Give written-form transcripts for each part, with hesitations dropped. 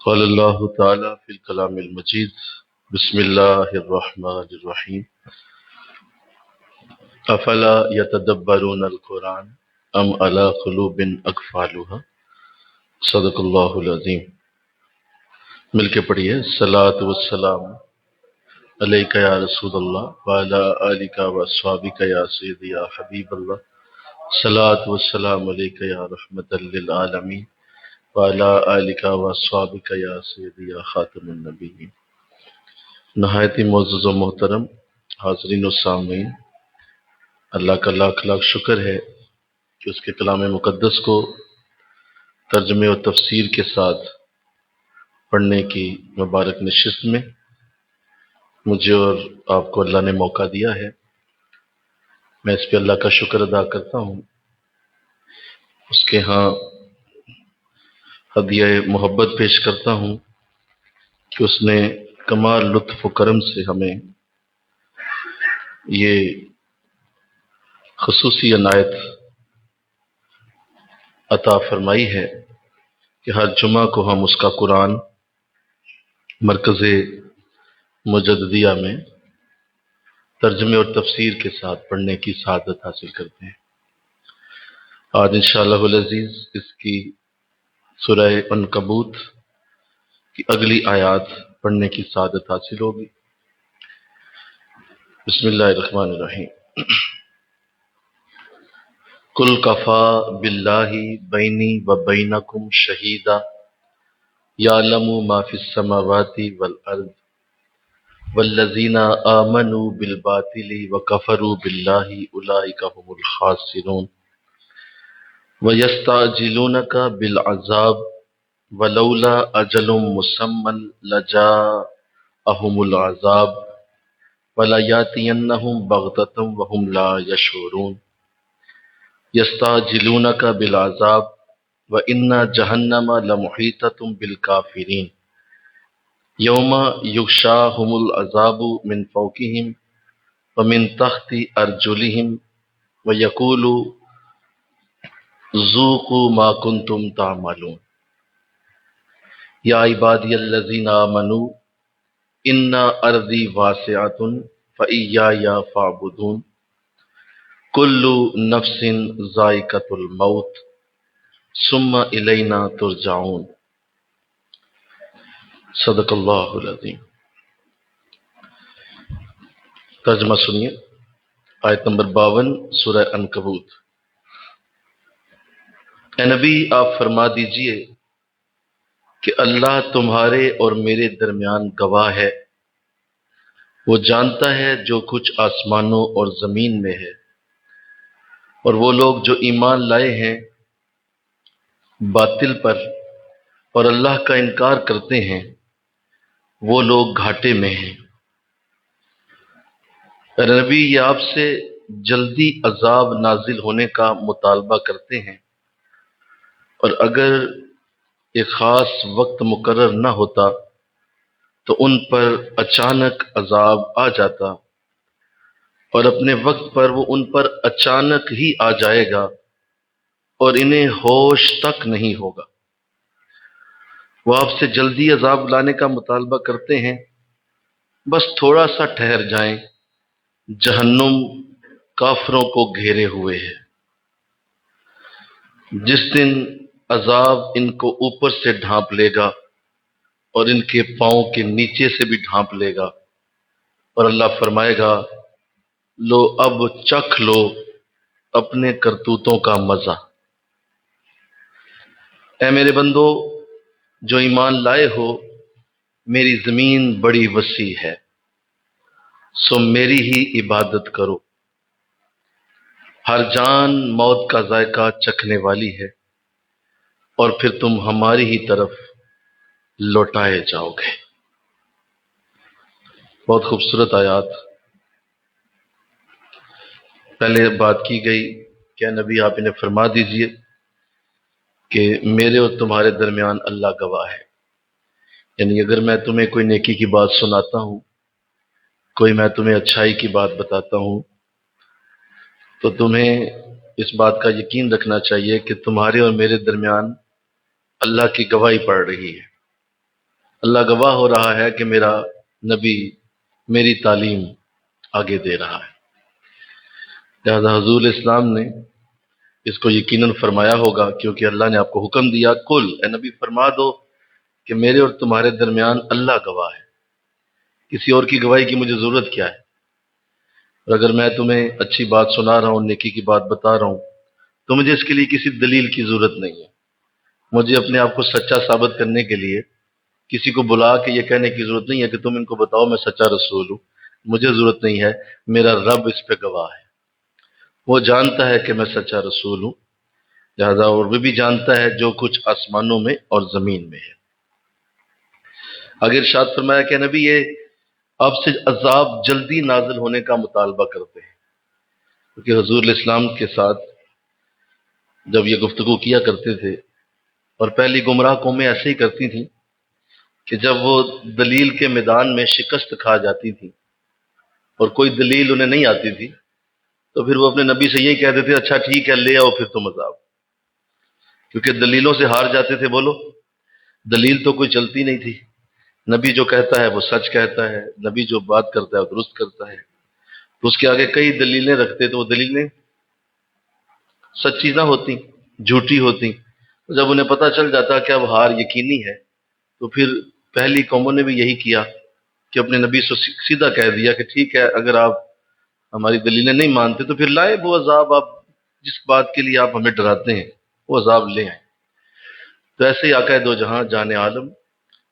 قال اللہ تعالی فی الکلام المجید بسم اللہ الرحمن الرحیم افلا یتدبرون القرآن ام علی قلوب اقفالها صدق اللہ العظیم۔ مل کے پڑھیے، الصلاۃ والسلام علیک یا رسول اللہ وعلی آلک واصحابک یا سیدی یا حبیب اللہ، الصلاۃ والسلام علیک یا رحمت للعالمین وعلی آلک واصحابک یا سیدی یا خاتم النبیین۔ نہایت ہی معزز و محترم حاضرین و سامعین، اللہ کا لاکھ لاکھ شکر ہے کہ اس کے کلام مقدس کو ترجمے و تفسیر کے ساتھ پڑھنے کی مبارک نشست میں مجھے اور آپ کو اللہ نے موقع دیا ہے۔ میں اس پہ اللہ کا شکر ادا کرتا ہوں۔ اس کے ہاں ہدیہ محبت پیش کرتا ہوں کہ اس نے کمال لطف و کرم سے ہمیں یہ خصوصی عنایت عطا فرمائی ہے کہ ہر جمعہ کو ہم اس کا قرآن مرکز مجددیہ میں ترجمے اور تفسیر کے ساتھ پڑھنے کی سعادت حاصل کرتے ہیں۔ آج انشاءاللہ العزیز اس کی سورہ عنکبوت کی اگلی آیات پڑھنے کی سعادت حاصل ہوگی۔ بسم اللہ الرحمن الرحیم۔ قل کفا باللہ بینی و بینکم شہیدا یعلم ما فی السماوات والارض والذین آمنوا بالباطل وکفروا باللہ اولئک هم الخاسرون ویستعجلونک بالعذاب ولولا اجل مسمی لجاءہم العذاب ولیاتینہم بغتۃ وہم لا یشعرون یستعجلونک بالعذاب وان جہنم لمحیطۃ بالکافرین یوم یغشاہم العذاب من فوقہم ومن تحت ارجلہم ویقول ذوقوا ما کنتم تعملون یا عبادی الذین آمنوا ان ارضی واسعۃ فایای فاعبدون کل نفس ذائقۃ الموت ثم الینا ترجعون۔ صدق اللہ العظیم۔ ترجمہ سنیے، آیت نمبر 52 سورہ عنکبوت۔ اے نبی، آپ فرما دیجئے کہ اللہ تمہارے اور میرے درمیان گواہ ہے، وہ جانتا ہے جو کچھ آسمانوں اور زمین میں ہے، اور وہ لوگ جو ایمان لائے ہیں باطل پر اور اللہ کا انکار کرتے ہیں، وہ لوگ گھاٹے میں ہیں۔ اے نبی، یہ آپ سے جلدی عذاب نازل ہونے کا مطالبہ کرتے ہیں، اور اگر ایک خاص وقت مقرر نہ ہوتا تو ان پر اچانک عذاب آ جاتا، اور اپنے وقت پر وہ ان پر اچانک ہی آ جائے گا اور انہیں ہوش تک نہیں ہوگا۔ وہ آپ سے جلدی عذاب لانے کا مطالبہ کرتے ہیں، بس تھوڑا سا ٹھہر جائیں، جہنم کافروں کو گھیرے ہوئے ہے۔ جس دن عذاب ان کو اوپر سے ڈھانپ لے گا اور ان کے پاؤں کے نیچے سے بھی ڈھانپ لے گا، اور اللہ فرمائے گا لو اب چکھ لو اپنے کرتوتوں کا مزہ۔ اے میرے بندو جو ایمان لائے ہو، میری زمین بڑی وسیع ہے، سو میری ہی عبادت کرو۔ ہر جان موت کا ذائقہ چکھنے والی ہے، اور پھر تم ہماری ہی طرف لوٹائے جاؤ گے۔ بہت خوبصورت آیات۔ پہلے بات کی گئی کہ نبی آپ انہیں فرما دیجئے کہ میرے اور تمہارے درمیان اللہ گواہ ہے، یعنی اگر میں تمہیں کوئی نیکی کی بات سناتا ہوں، کوئی میں تمہیں اچھائی کی بات بتاتا ہوں، تو تمہیں اس بات کا یقین رکھنا چاہیے کہ تمہارے اور میرے درمیان اللہ کی گواہی پڑ رہی ہے۔ اللہ گواہ ہو رہا ہے کہ میرا نبی میری تعلیم آگے دے رہا ہے۔ لہذا حضور اسلام نے اس کو یقیناً فرمایا ہوگا، کیونکہ اللہ نے آپ کو حکم دیا، کل اے نبی فرما دو کہ میرے اور تمہارے درمیان اللہ گواہ ہے، کسی اور کی گواہی کی مجھے ضرورت کیا ہے؟ اور اگر میں تمہیں اچھی بات سنا رہا ہوں، نیکی کی بات بتا رہا ہوں، تو مجھے اس کے لیے کسی دلیل کی ضرورت نہیں ہے۔ مجھے اپنے آپ کو سچا ثابت کرنے کے لیے کسی کو بلا کے یہ کہنے کی ضرورت نہیں ہے کہ تم ان کو بتاؤ میں سچا رسول ہوں، مجھے ضرورت نہیں ہے، میرا رب اس پہ گواہ ہے، وہ جانتا ہے کہ میں سچا رسول ہوں، لہذا اور وہ بھی جانتا ہے جو کچھ آسمانوں میں اور زمین میں ہے۔ آگے ارشاد فرمایا کہ نبی یہ آپ سے عذاب جلدی نازل ہونے کا مطالبہ کرتے ہیں، کیونکہ حضور الاسلام کے ساتھ جب یہ گفتگو کیا کرتے تھے، اور پہلی گمراہ قومیں ایسے ہی کرتی تھیں کہ جب وہ دلیل کے میدان میں شکست کھا جاتی تھی اور کوئی دلیل انہیں نہیں آتی تھی، تو پھر وہ اپنے نبی سے یہی کہتے تھے، اچھا ٹھیک ہے لے آؤ پھر تم عذاب، کیونکہ دلیلوں سے ہار جاتے تھے۔ بولو، دلیل تو کوئی چلتی نہیں تھی، نبی جو کہتا ہے وہ سچ کہتا ہے، نبی جو بات کرتا ہے وہ درست کرتا ہے، تو اس کے آگے کئی دلیلیں رکھتے تو وہ دلیلیں سچی نہ ہوتی، جھوٹی ہوتی۔ جب انہیں پتہ چل جاتا کہ اب ہار یقینی ہے، تو پھر پہلی قوموں نے بھی یہی کیا کہ اپنے نبی سے سیدھا کہہ دیا کہ ٹھیک ہے اگر آپ ہماری دلیلیں نہیں مانتے تو پھر لائے وہ عذاب، آپ جس بات کے لیے آپ ہمیں ڈراتے ہیں وہ عذاب لے آئیں۔ تو ایسے ہی آقا دو جہاں جان عالم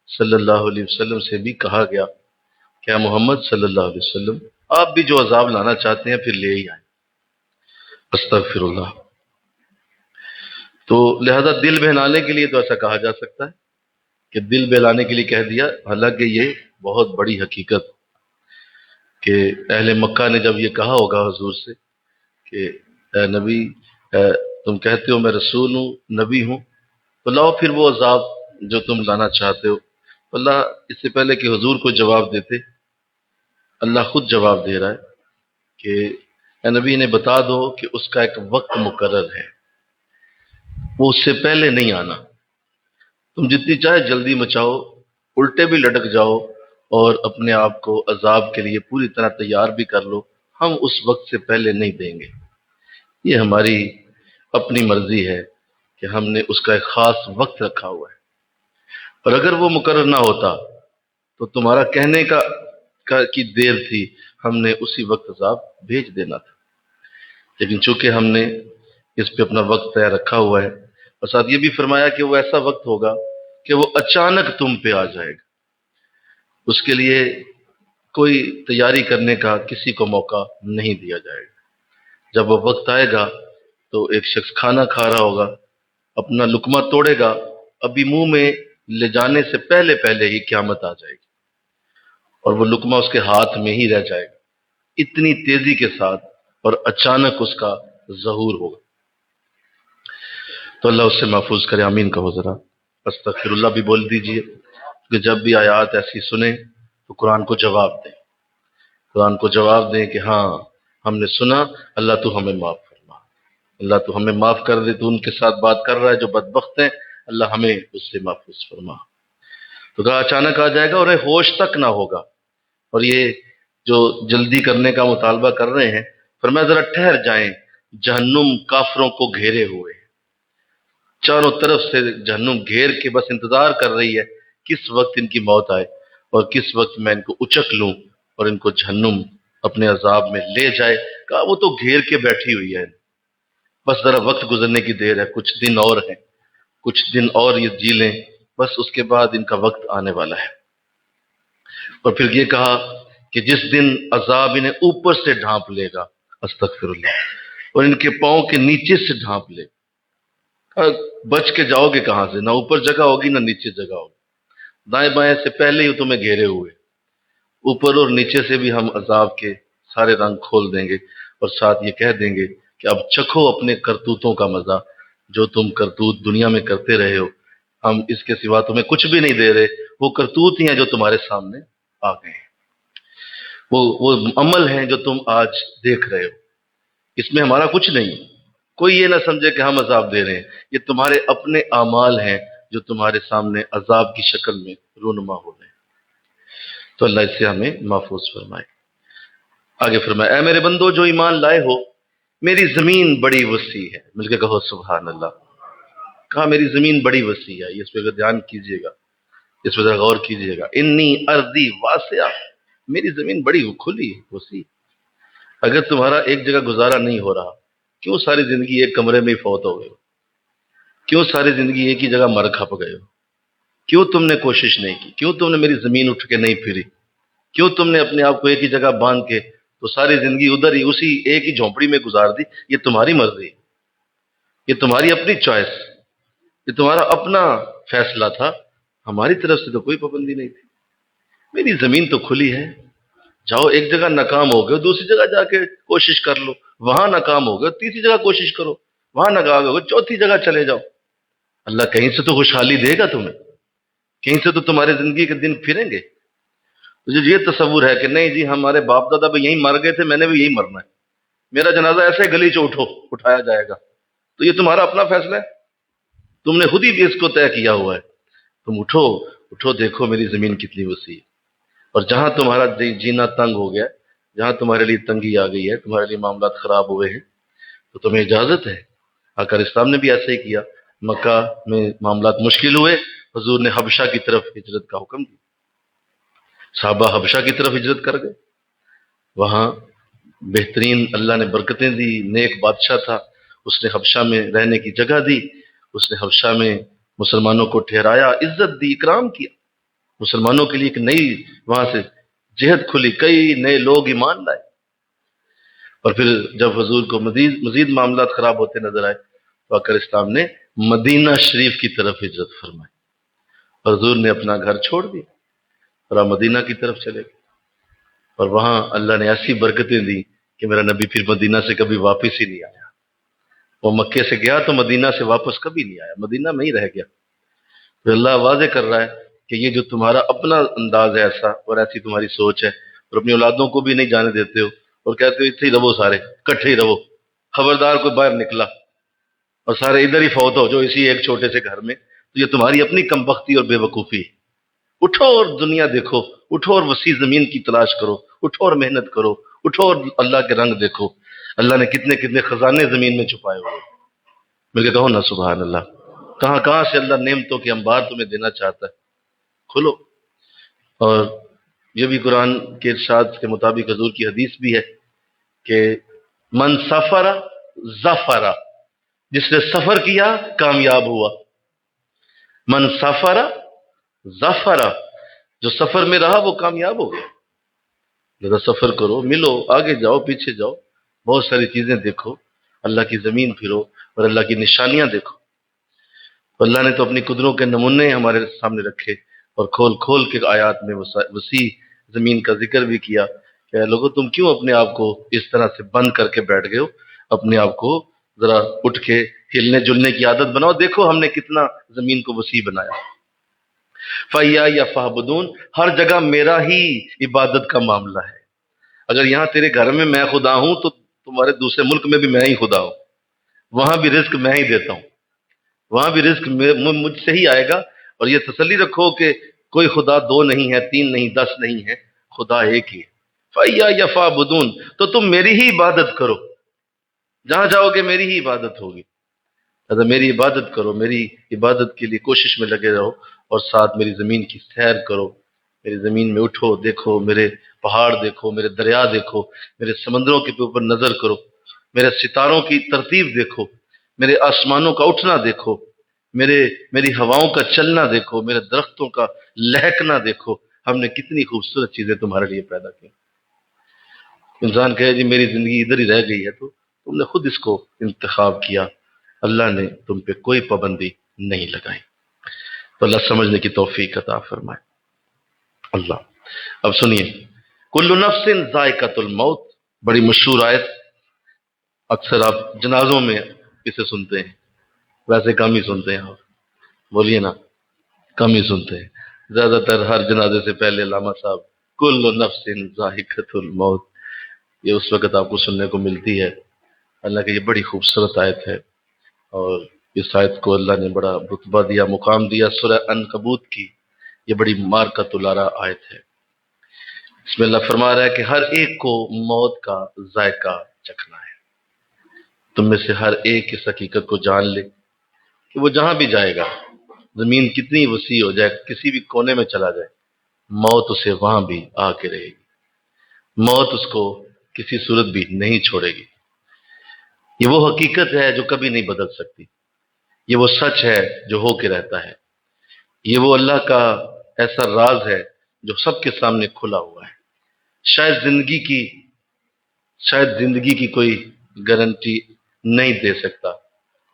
صلی اللہ علیہ وسلم سے بھی کہا گیا کہ محمد صلی اللہ علیہ وسلم آپ بھی جو عذاب لانا چاہتے ہیں پھر لے ہی آئیں۔ استغفر اللہ۔ تو لہذا دل بہلانے کے لیے تو ایسا کہا جا سکتا ہے کہ دل بہلانے کے لیے کہہ دیا، حالانکہ یہ بہت بڑی حقیقت کہ اہل مکہ نے جب یہ کہا ہوگا حضور سے کہ اے نبی تم کہتے ہو میں رسول ہوں، نبی ہوں، تو لاؤ پھر وہ عذاب جو تم لانا چاہتے ہو۔ اللہ اس سے پہلے کہ حضور کو جواب دیتے، اللہ خود جواب دے رہا ہے کہ اے نبی نے بتا دو کہ اس کا ایک وقت مقرر ہے، وہ اس سے پہلے نہیں آنا۔ تم جتنی چاہے جلدی مچاؤ، الٹے بھی لٹک جاؤ اور اپنے آپ کو عذاب کے لیے پوری طرح تیار بھی کر لو، ہم اس وقت سے پہلے نہیں دیں گے۔ یہ ہماری اپنی مرضی ہے کہ ہم نے اس کا ایک خاص وقت رکھا ہوا ہے، اور اگر وہ مقرر نہ ہوتا تو تمہارا کہنے کی دیر تھی، ہم نے اسی وقت عذاب بھیج دینا تھا، لیکن چونکہ ہم نے اس پہ اپنا وقت طے رکھا ہوا ہے، اور ساتھ یہ بھی فرمایا کہ وہ ایسا وقت ہوگا کہ وہ اچانک تم پہ آ جائے گا، اس کے لیے کوئی تیاری کرنے کا کسی کو موقع نہیں دیا جائے گا۔ جب وہ وقت آئے گا تو ایک شخص کھانا کھا رہا ہوگا، اپنا لقمہ توڑے گا، ابھی منہ میں لے جانے سے پہلے پہلے ہی قیامت آ جائے گی اور وہ لقمہ اس کے ہاتھ میں ہی رہ جائے گا، اتنی تیزی کے ساتھ اور اچانک اس کا ظہور ہوگا۔ تو اللہ اس سے محفوظ کرے، آمین کہو ذرا، استغفر اللہ بھی بول دیجئے، کہ جب بھی آیات ایسی سنیں تو قرآن کو جواب دیں، قرآن کو جواب دیں کہ ہاں ہم نے سنا، اللہ تو ہمیں معاف فرما، اللہ تو ہمیں معاف کر دے، تو ان کے ساتھ بات کر رہا ہے جو بدبخت ہیں، اللہ ہمیں اس سے محفوظ فرما۔ تو کہا اچانک آ جائے گا اور ہوش تک نہ ہوگا، اور یہ جو جلدی کرنے کا مطالبہ کر رہے ہیں، فرمایا ذرا ٹھہر جائیں، جہنم کافروں کو گھیرے ہوئے، چاروں طرف سے جہنم گھیر کے بس انتظار کر رہی ہے کس وقت ان کی موت آئے اور کس وقت میں ان کو اچک لوں اور ان کو جہنم اپنے عذاب میں لے جائے۔ کہا وہ تو گھیر کے بیٹھی ہوئی ہے، بس ذرا وقت گزرنے کی دیر ہے، کچھ دن اور ہیں، کچھ دن اور یہ جی لیں، بس اس کے بعد ان کا وقت آنے والا ہے۔ اور پھر یہ کہا کہ جس دن عذاب انہیں اوپر سے ڈھانپ لے گا، استغفر اللہ، اور ان کے پاؤں کے نیچے سے ڈھانپ لے گا، بچ کے جاؤ گے کہاں سے؟ نہ اوپر جگہ ہوگی نہ نیچے جگہ ہوگی، دائیں بائیں سے پہلے ہی تمہیں گھیرے ہوئے، اوپر اور نیچے سے بھی ہم عذاب کے سارے رنگ کھول دیں گے، اور ساتھ یہ کہہ دیں گے کہ اب چکھو اپنے کرتوتوں کا مزہ، جو تم کرتوت دنیا میں کرتے رہے ہو، ہم اس کے سوا تمہیں کچھ بھی نہیں دے رہے، وہ کرتوت ہی ہیں جو تمہارے سامنے آ گئے ہیں، وہ عمل ہیں جو تم آج دیکھ رہے ہو، اس میں ہمارا کچھ نہیں۔ کوئی یہ نہ سمجھے کہ ہم عذاب دے رہے ہیں، یہ تمہارے اپنے اعمال ہیں جو تمہارے سامنے عذاب کی شکل میں رونما ہو رہے ہیں۔ تو اللہ اس سے ہمیں محفوظ فرمائے۔ آگے فرمایا، اے میرے بندو جو ایمان لائے ہو، میری زمین بڑی وسیع ہے۔ مل کے کہو سبحان اللہ۔ کہا میری زمین بڑی وسیع ہے، اس پہ دھیان کیجئے گا، اس پہ غور کیجئے گا۔ انی ارضی واسعہ، میری زمین بڑی کھلی ہے، وسیع۔ اگر تمہارا ایک جگہ گزارا نہیں ہو رہا، کیوں ساری زندگی ایک کمرے میں ہی فوت ہو گئے ہو؟ کیوں ساری زندگی ایک ہی جگہ مر کھپ گئے ہو؟ کیوں تم نے کوشش نہیں کی؟ کیوں تم نے میری زمین اٹھ کے نہیں پھری؟ کیوں تم نے اپنے آپ کو ایک ہی جگہ باندھ کے تو ساری زندگی ادھر ہی اسی ایک ہی جھونپڑی میں گزار دی؟ یہ تمہاری مرضی، یہ تمہاری اپنی چوائس، یہ تمہارا اپنا فیصلہ تھا، ہماری طرف سے تو کوئی پابندی نہیں تھی۔ میری زمین تو کھلی ہے، جاؤ ایک جگہ ناکام ہو گئے دوسری جگہ جا کے کوشش کر لو، وہاں ناکام ہو گئے تیسری جگہ کوشش کرو، وہاں ناکام ہو گئے چوتھی جگہ چلے جاؤ۔ اللہ کہیں سے تو خوشحالی دے گا تمہیں، کہیں سے تو تمہاری زندگی کے دن پھریں گے۔ مجھے یہ تصور ہے کہ نہیں جی ہمارے باپ دادا بھی یہیں مر گئے تھے، میں نے بھی یہی مرنا ہے، میرا جنازہ ایسے گلی سے اٹھایا جائے گا، تو یہ تمہارا اپنا فیصلہ ہے، تم نے خود ہی بھی اس کو طے کیا ہوا ہے۔ تم اٹھو اٹھو، دیکھو میری زمین کتنی وسیع ہے، اور جہاں تمہارا جینا تنگ ہو گیا، جہاں تمہارے لیے تنگی آ گئی ہے، تمہارے لیے معاملات خراب ہوئے ہیں، تو تمہیں اجازت ہے۔ آقا اسلام نے بھی ایسا ہی کیا، مکہ میں معاملات مشکل ہوئے، حضور نے حبشہ کی طرف ہجرت کا حکم دیا، صحابہ حبشہ کی طرف ہجرت کر گئے، وہاں بہترین اللہ نے برکتیں دی، نیک بادشاہ تھا، اس نے حبشہ میں رہنے کی جگہ دی، اس نے حبشہ میں مسلمانوں کو ٹھہرایا، عزت دی، اکرام کیا، مسلمانوں کے لیے ایک نئی وہاں سے جہد کھلی، کئی نئے لوگ ایمان لائے۔ اور پھر جب حضور کو مزید معاملات خراب ہوتے نظر آئے تو آقا اسلام نے مدینہ شریف کی طرف ہجرت فرمائی، اور حضور نے اپنا گھر چھوڑ دیا اور آپ مدینہ کی طرف چلے گئے، اور وہاں اللہ نے ایسی برکتیں دی کہ میرا نبی پھر مدینہ سے کبھی واپس ہی نہیں آیا۔ وہ مکے سے گیا تو مدینہ سے واپس کبھی نہیں آیا، مدینہ میں ہی رہ گیا۔ پھر اللہ واضح کر رہا ہے کہ یہ جو تمہارا اپنا انداز ہے ایسا، اور ایسی تمہاری سوچ ہے، اور اپنی اولادوں کو بھی نہیں جانے دیتے ہو، اور کہتے ہو اتنے ہی رہو، سارے کٹھے ہی رہو، خبردار کوئی باہر نکلا اور سارے ادھر ہی فوت ہو جو اسی ایک چھوٹے سے گھر میں، تو یہ تمہاری اپنی کم بختی اور بے وقوفی ہے۔ اٹھو اور دنیا دیکھو، اٹھو اور وسیع زمین کی تلاش کرو، اٹھو اور محنت کرو، اٹھو اور اللہ کے رنگ دیکھو، اللہ نے کتنے کتنے خزانے زمین میں چھپائے ہوئے۔ مل کے کہو نا سبحان اللہ۔ کہاں کہاں سے اللہ نعمتوں کے انبار تمہیں دینا چاہتا ہے، کھلو۔ اور یہ بھی قرآن کے ارشاد کے مطابق حضور کی حدیث بھی ہے کہ من سفر ظفر، جس نے سفر کیا کامیاب ہوا، من سفر ظفر، جو سفر میں رہا وہ کامیاب ہو گیا۔ ذرا سفر کرو، ملو، آگے جاؤ پیچھے جاؤ، بہت ساری چیزیں دیکھو، اللہ کی زمین پھرو اور اللہ کی نشانیاں دیکھو۔ اللہ نے تو اپنی قدروں کے نمونے ہمارے سامنے رکھے، اور کھول کھول کے آیات میں وسیع زمین کا ذکر بھی کیا کہ لوگوں تم کیوں اپنے آپ کو اس طرح سے بند کر کے بیٹھ گئے ہو، اپنے آپ کو ذرا اٹھ کے ہلنے جلنے کی عادت بناؤ، دیکھو ہم نے کتنا زمین کو وسیع بنایا۔ فَإِيَّايَ فَاعْبُدُونِ، ہر جگہ میرا ہی عبادت کا معاملہ ہے۔ اگر یہاں تیرے گھر میں میں خدا ہوں تو تمہارے دوسرے ملک میں بھی میں ہی خدا ہوں، وہاں بھی رزق میں ہی دیتا ہوں، وہاں بھی رزق مجھ سے ہی آئے گا۔ اور یہ تسلی رکھو کہ کوئی خدا دو نہیں ہے، تین نہیں، 10 نہیں ہے، خدا ایک ہی ہے۔ فَإِيَّايَ فَاعْبُدُونِ، تو تم میری ہی عبادت کرو، جہاں جاؤ گے میری ہی عبادت ہوگی، لہذا میری عبادت کرو، میری عبادت کے لیے کوشش میں لگے رہو، اور ساتھ میری زمین کی سیر کرو، میری زمین میں اٹھو، دیکھو میرے پہاڑ، دیکھو میرے دریا، دیکھو میرے سمندروں کے اوپر نظر کرو، میرے ستاروں کی ترتیب دیکھو، میرے آسمانوں کا اٹھنا دیکھو، میری ہواؤں کا چلنا دیکھو، میرے درختوں کا لہکنا دیکھو، ہم نے کتنی خوبصورت چیزیں تمہارے لیے پیدا کی۔ انسان کہے جی میری زندگی ادھر ہی رہ گئی ہے، تو تم نے خود اس کو انتخاب کیا، اللہ نے تم پہ کوئی پابندی نہیں لگائی۔ تو اللہ سمجھنے کی توفیق عطا فرمائے۔ اللہ اب سنیے، کل نفس ذائقۃ الموت، بڑی مشہور آیت، اکثر آپ جنازوں میں اسے سنتے ہیں، ویسے کم ہی سنتے ہیں، آپ بولیے نا، کم ہی سنتے ہیں، زیادہ تر ہر جنازے سے پہلے علامہ صاحب کل نفس ذائقۃ الموت، یہ اس وقت آپ کو سننے کو ملتی ہے۔ اللہ کی یہ بڑی خوبصورت آیت ہے، اور اس آیت کو اللہ نے بڑا رتبہ دیا، مقام دیا سورہ عنکبوت کی، یہ بڑی مارکۃ الارا آیت ہے۔ اس میں اللہ فرما رہا ہے کہ ہر ایک کو موت کا ذائقہ چکھنا ہے۔ تم میں سے ہر ایک اس حقیقت کو جان لے کہ وہ جہاں بھی جائے گا، زمین کتنی وسیع ہو جائے، کسی بھی کونے میں چلا جائے، موت اسے وہاں بھی آ کے رہے گی۔ موت اس کو کسی صورت بھی نہیں چھوڑے گی۔ یہ وہ حقیقت ہے جو کبھی نہیں بدل سکتی، یہ وہ سچ ہے جو ہو کے رہتا ہے، یہ وہ اللہ کا ایسا راز ہے جو سب کے سامنے کھلا ہوا ہے۔ شاید زندگی کی کوئی گارنٹی نہیں دے سکتا،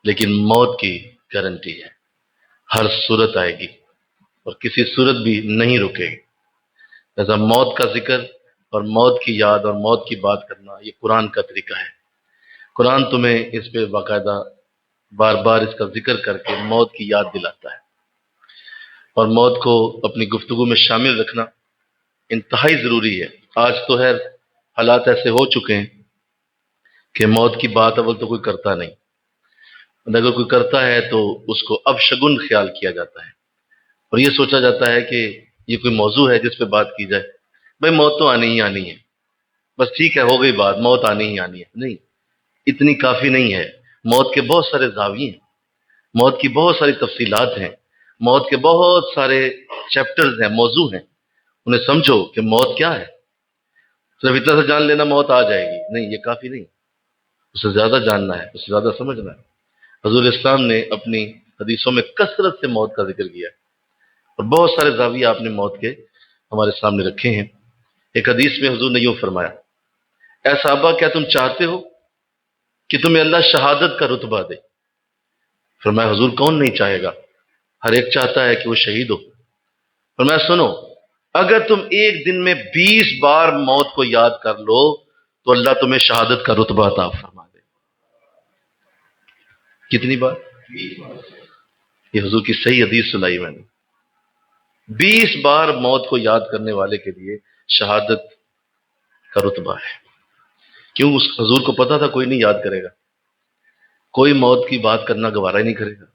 لیکن موت کی گارنٹی ہے۔ ہر صورت آئے گی اور کسی صورت بھی نہیں رکے گی۔ لہذا موت کا ذکر اور موت کی یاد اور موت کی بات کرنا یہ قرآن کا طریقہ ہے۔ قرآن تمہیں اس پہ باقاعدہ بار بار اس کا ذکر کر کے موت کی یاد دلاتا ہے، اور موت کو اپنی گفتگو میں شامل رکھنا انتہائی ضروری ہے۔ آج تو خیر حالات ایسے ہو چکے ہیں کہ موت کی بات اول تو کوئی کرتا نہیں، اور اگر کوئی کرتا ہے تو اس کو ابشگن خیال کیا جاتا ہے، اور یہ سوچا جاتا ہے کہ یہ کوئی موضوع ہے جس پہ بات کی جائے، بھائی موت تو آنی ہی آنی ہے، بس ٹھیک ہے ہو گئی بات، موت آنی ہی آنی ہے۔ نہیں، اتنی کافی نہیں ہے۔ موت کے بہت سارے زاویے ہیں، موت کی بہت ساری تفصیلات ہیں، موت کے بہت سارے چیپٹرز ہیں، موضوع ہیں، انہیں سمجھو کہ موت کیا ہے۔ صرف اتنا سے جان لینا موت آ جائے گی، نہیں، یہ کافی نہیں، اسے زیادہ جاننا ہے، اسے زیادہ سمجھنا ہے۔ حضور اسلام نے اپنی حدیثوں میں کثرت سے موت کا ذکر کیا ہے، اور بہت سارے زاویے آپ نے موت کے ہمارے سامنے رکھے ہیں۔ ایک حدیث میں حضور نے یوں فرمایا، اے صحابہ کیا تم چاہتے ہو کہ تمہیں اللہ شہادت کا رتبہ دے؟ فرمایا حضور کون نہیں چاہے گا، ہر ایک چاہتا ہے کہ وہ شہید ہو۔ فرمایا سنو، اگر تم ایک دن میں 20 بار موت کو یاد کر لو تو اللہ تمہیں شہادت کا رتبہ عطا فرما دے۔ کتنی بار؟ یہ حضور کی صحیح حدیث سنائی میں نے۔ 20 بار موت کو یاد کرنے والے کے لیے شہادت کا رتبہ ہے۔ کیوں؟ اس حضور کو پتا تھا کوئی نہیں یاد کرے گا، کوئی موت کی بات کرنا گوارا ہی نہیں کرے گا،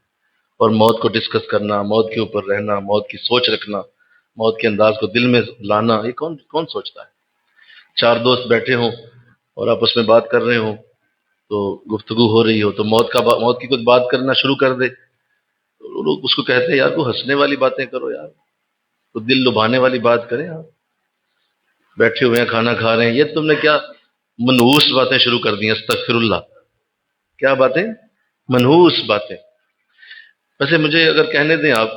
اور موت کو ڈسکس کرنا، موت کے اوپر رہنا، موت کی سوچ رکھنا، موت کے انداز کو دل میں لانا، یہ کون سوچتا ہے؟ چار دوست بیٹھے ہوں اور آپس میں بات کر رہے ہوں، تو گفتگو ہو رہی ہو، تو موت کی کچھ بات کرنا شروع کر دے، تو لوگ اس کو کہتے ہیں یار تو ہنسنے والی باتیں کرو یار، تو دل لبھانے والی بات کریں آپ۔ بیٹھے ہوئے ہیں کھانا کھا رہے ہیں، یہ تم نے کیا منحوس باتیں شروع کر دی ہیں، استغفر اللہ، کیا باتیں؟ منحوس باتیں۔ ویسے مجھے اگر کہنے دیں آپ،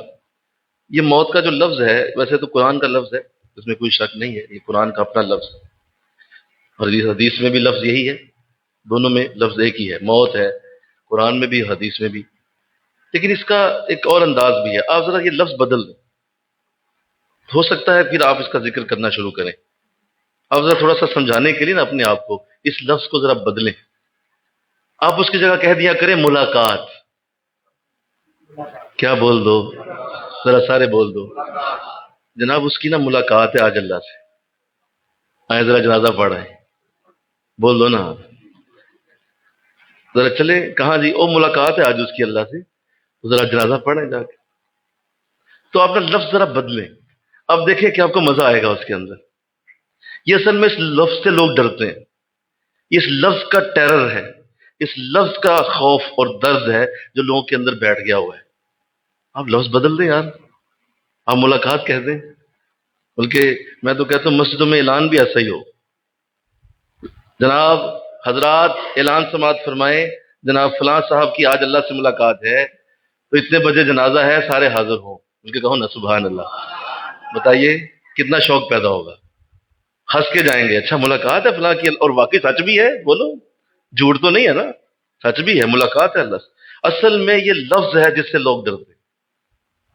یہ موت کا جو لفظ ہے ویسے تو قرآن کا لفظ ہے، اس میں کوئی شک نہیں ہے، یہ قرآن کا اپنا لفظ ہے، اور حدیث میں بھی لفظ یہی ہے، دونوں میں لفظ ایک ہی ہے، موت ہے قرآن میں بھی حدیث میں بھی۔ لیکن اس کا ایک اور انداز بھی ہے، آپ ذرا یہ لفظ بدل دیں، ہو سکتا ہے پھر آپ اس کا ذکر کرنا شروع کریں۔ آپ ذرا تھوڑا سا سمجھانے کے لیے نا اپنے آپ کو اس لفظ کو ذرا بدلیں، آپ اس کی جگہ کہہ دیا کریں ملاقات۔ کیا بول دو؟ ذرا سارے بول دو جناب، اس کی نا ملاقات ہے آج اللہ سے، آئے ذرا جنازہ پڑھ رہے ہیں، بول دو نا ذرا، چلے کہاں جی، او ملاقات ہے آج اس کی اللہ سے، تو ذرا جنازہ پڑھیں جا کے۔ تو آپ نے لفظ ذرا بدلیں، اب دیکھیں کہ آپ کو مزہ آئے گا اس کے اندر۔ یہ اصل میں اس لفظ سے لوگ ڈرتے ہیں، اس لفظ کا ٹیرر ہے، اس لفظ کا خوف اور درد ہے جو لوگوں کے اندر بیٹھ گیا ہوا ہے۔ آپ لفظ بدل دیں یار، آپ ملاقات کہہ دیں، بلکہ میں تو کہتا ہوں مسجدوں میں اعلان بھی ایسا ہی ہو، جناب حضرات اعلان سماعت فرمائیں، جناب فلاں صاحب کی آج اللہ سے ملاقات ہے، تو اتنے بجے جنازہ ہے، سارے حاضر ہوں، بلکہ کہو نا سبحان اللہ۔ بتائیے کتنا شوق پیدا ہوگا، ہنس کے جائیں گے، اچھا ملاقات ہے فلاں کی، اور واقعی سچ بھی ہے، بولو جھوٹ تو نہیں ہے نا، سچ بھی ہے، ملاقات ہے اللہ سے۔ اصل میں یہ لفظ ہے جس سے لوگ ڈرتے ہیں،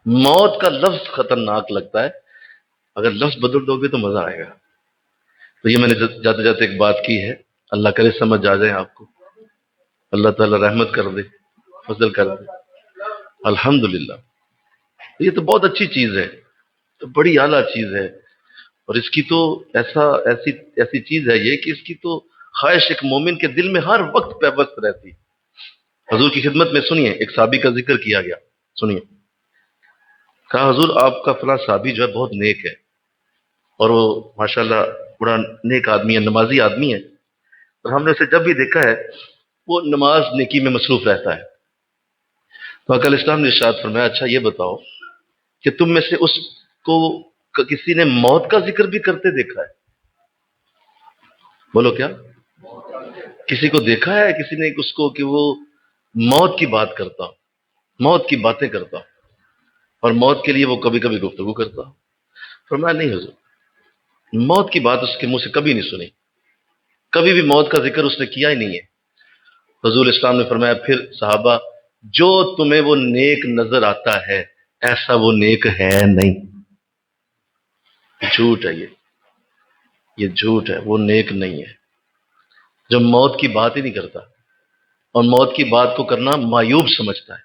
موت کا لفظ خطرناک لگتا ہے، اگر لفظ بدل دو گے تو مزہ آئے گا۔ تو یہ میں نے جاتے جاتے ایک بات کی ہے، اللہ کرے سمجھ آ جائے آپ کو، اللہ تعالی رحمت کر دے، فضل کر دے، الحمدللہ۔ یہ تو بہت اچھی چیز ہے، تو بڑی اعلیٰ چیز ہے، اور اس کی تو ایسی چیز ہے یہ کہ اس کی تو خواہش ایک مومن کے دل میں ہر وقت پیوست رہتی، حضور کی خدمت میں سنیے ایک صحابی کا ذکر کیا گیا، سنیے، کہا حضور آپ کا فلاں صحابی جو ہے بہت نیک ہے، اور وہ ماشاءاللہ بڑا نیک آدمی ہے، نمازی آدمی ہے، اور ہم نے اسے جب بھی دیکھا ہے وہ نماز نیکی میں مصروف رہتا ہے۔ تو آقا علیہ السلام نے ارشاد فرمایا اچھا یہ بتاؤ کہ تم میں سے اس کو کسی نے موت کا ذکر بھی کرتے دیکھا ہے؟ بولو کیا؟ کسی کو دیکھا ہے کسی نے اس کو کہ وہ موت کی بات کرتا، موت کی باتیں کرتا، اور موت کے لیے وہ کبھی کبھی گفتگو کرتا؟ فرمایا نہیں حضور، موت کی بات اس کے منہ سے کبھی نہیں سنی، کبھی بھی موت کا ذکر اس نے کیا ہی نہیں ہے۔ حضور اسلام نے فرمایا پھر صحابہ جو تمہیں وہ نیک نظر آتا ہے ایسا وہ نیک ہے نہیں، جھوٹ ہے یہ جھوٹ ہے، وہ نیک نہیں ہے جو موت کی بات ہی نہیں کرتا، اور موت کی بات کو کرنا معیوب سمجھتا ہے،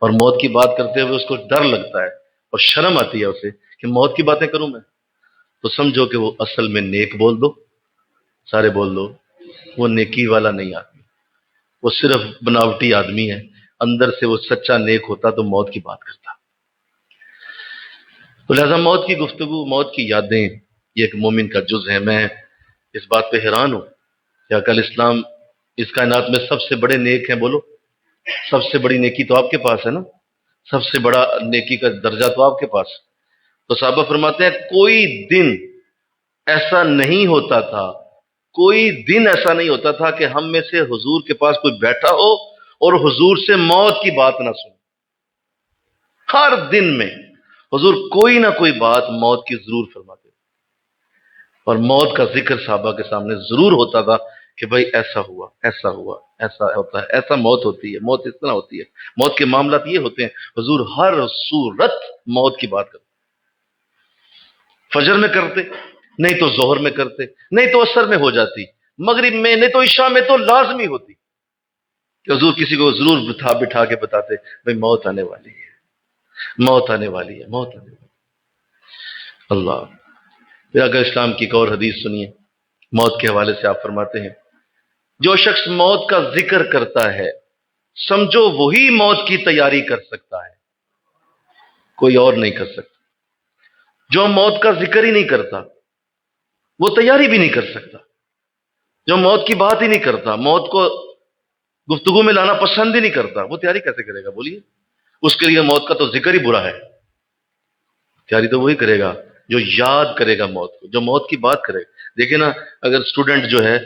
اور موت کی بات کرتے ہوئے اس کو ڈر لگتا ہے اور شرم آتی ہے اسے کہ موت کی باتیں کروں میں، تو سمجھو کہ وہ اصل میں نیک، بول دو سارے بول دو، وہ نیکی والا نہیں آدمی، وہ صرف بناوٹی آدمی ہے، اندر سے وہ سچا نیک ہوتا تو موت کی بات کرتا۔ تو لہذا موت کی گفتگو، موت کی یادیں یہ ایک مومن کا جز ہے۔ میں اس بات پہ حیران ہوں کہ آقا علیہ السلام اس کائنات میں سب سے بڑے نیک ہیں، بولو سب سے بڑی نیکی تو آپ کے پاس ہے نا، سب سے بڑا نیکی کا درجہ تو آپ کے پاس۔ تو صحابہ فرماتے ہیں کوئی دن ایسا نہیں ہوتا تھا، کوئی دن ایسا نہیں ہوتا تھا کہ ہم میں سے حضور کے پاس کوئی بیٹھا ہو اور حضور سے موت کی بات نہ سنے۔ ہر دن میں حضور کوئی نہ کوئی بات موت کی ضرور فرماتے، اور موت کا ذکر صحابہ کے سامنے ضرور ہوتا تھا کہ بھائی ایسا ہوا، ایسا ہوا، ایسا ہوتا ہے، ایسا موت ہوتی ہے، موت اس طرح ہوتی ہے، موت کے معاملات یہ ہوتے ہیں۔ حضور ہر صورت موت کی بات کرتے، فجر میں کرتے، نہیں تو ظہر میں کرتے، نہیں تو عصر میں ہو جاتی، مغرب میں نہیں تو عشاء میں تو لازمی ہوتی کہ حضور کسی کو ضرور بٹھا کے بتاتے بھائی موت آنے والی ہے، موت آنے والی ہے، موت آنے والی ہے۔ اللہ، پھر اگر اسلام کی ایک اور حدیث سنیے، موت کے حوالے سے آپ فرماتے ہیں جو شخص موت کا ذکر کرتا ہے سمجھو وہی موت کی تیاری کر سکتا ہے، کوئی اور نہیں کر سکتا۔ جو موت کا ذکر ہی نہیں کرتا وہ تیاری بھی نہیں کر سکتا، جو موت کی بات ہی نہیں کرتا، موت کو گفتگو میں لانا پسند ہی نہیں کرتا، وہ تیاری کیسے کرے گا؟ بولیے، اس کے لیے موت کا تو ذکر ہی برا ہے۔ تیاری تو وہی کرے گا جو یاد کرے گا موت کو، جو موت کی بات کرے گا۔ دیکھیں نا، اگر اسٹوڈنٹ جو ہے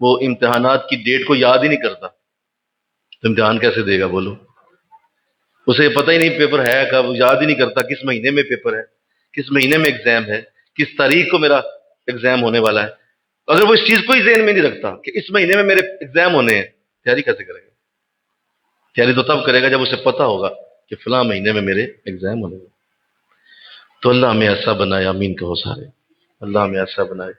وہ امتحانات کی ڈیٹ کو یاد ہی نہیں کرتا تو امتحان کیسے دے گا؟ بولو، اسے پتہ ہی نہیں پیپر ہے کب، یاد ہی نہیں کرتا کس مہینے میں پیپر ہے، کس مہینے میں ایگزام ہے، کس تاریخ کو میرا ایگزام ہونے والا ہے۔ اگر وہ اس چیز کو ہی ذہن میں نہیں رکھتا کہ اس مہینے میں میرے ایگزام ہونے ہیں، تیاری کیسے کرے گا؟ تیاری تو تب کرے گا جب اسے پتا ہوگا کہ فلاں مہینے میں میرے ایگزام ہونے ہیں۔ تو اللہ ہمیں ایسا بنائے، آمین کہو سارے، اللہ ہمیں ایسا بنائے۔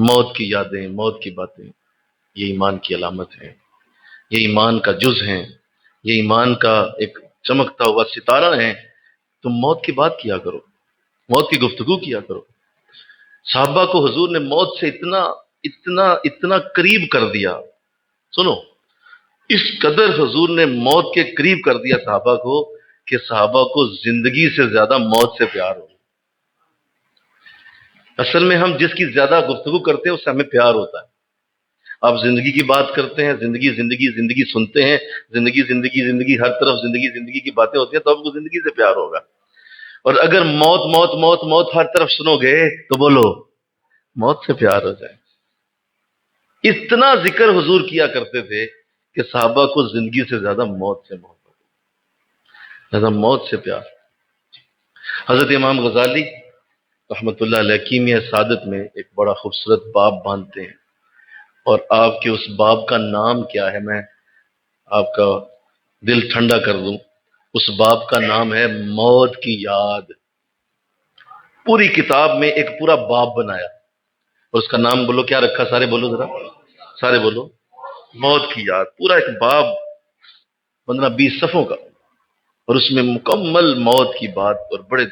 موت کی یادیں، موت کی باتیں یہ ایمان کی علامت ہے، یہ ایمان کا جز ہیں، یہ ایمان کا ایک چمکتا ہوا ستارہ ہے۔ تم موت کی بات کیا کرو، موت کی گفتگو کیا کرو۔ صحابہ کو حضور نے موت سے اتنا اتنا اتنا قریب کر دیا، سنو، اس قدر حضور نے موت کے قریب کر دیا صحابہ کو کہ صحابہ کو زندگی سے زیادہ موت سے پیار ہو۔ اصل میں ہم جس کی زیادہ گفتگو کرتے ہیں اس سے ہمیں پیار ہوتا ہے۔ آپ زندگی کی بات کرتے ہیں، زندگی زندگی زندگی سنتے ہیں، زندگی زندگی زندگی ہر طرف زندگی زندگی کی باتیں ہوتی ہیں تو آپ کو زندگی سے پیار ہوگا۔ اور اگر موت موت موت موت ہر طرف سنو گے تو بولو موت سے پیار ہو جائے۔ اتنا ذکر حضور کیا کرتے تھے کہ صحابہ کو زندگی سے زیادہ موت سے محبت، زیادہ موت سے پیار۔ حضرت امام غزالی رحمۃ اللہ علیہ کیمیا سعادت میں ایک بڑا خوبصورت باب باندھتے ہیں، اور آپ کے اس باب کا نام کیا ہے، میں آپ کا دل ٹھنڈا کر دوں، اس باب کا نام ہے موت کی یاد۔ پوری کتاب میں ایک پورا باب بنایا، اور اس کا نام بولو کیا رکھا؟ سارے بولو ذرا، سارے بولو، موت کی یاد۔ پورا ایک باب 15-20 صفحوں کا، اور اس میں مکمل موت کی بات اور بڑے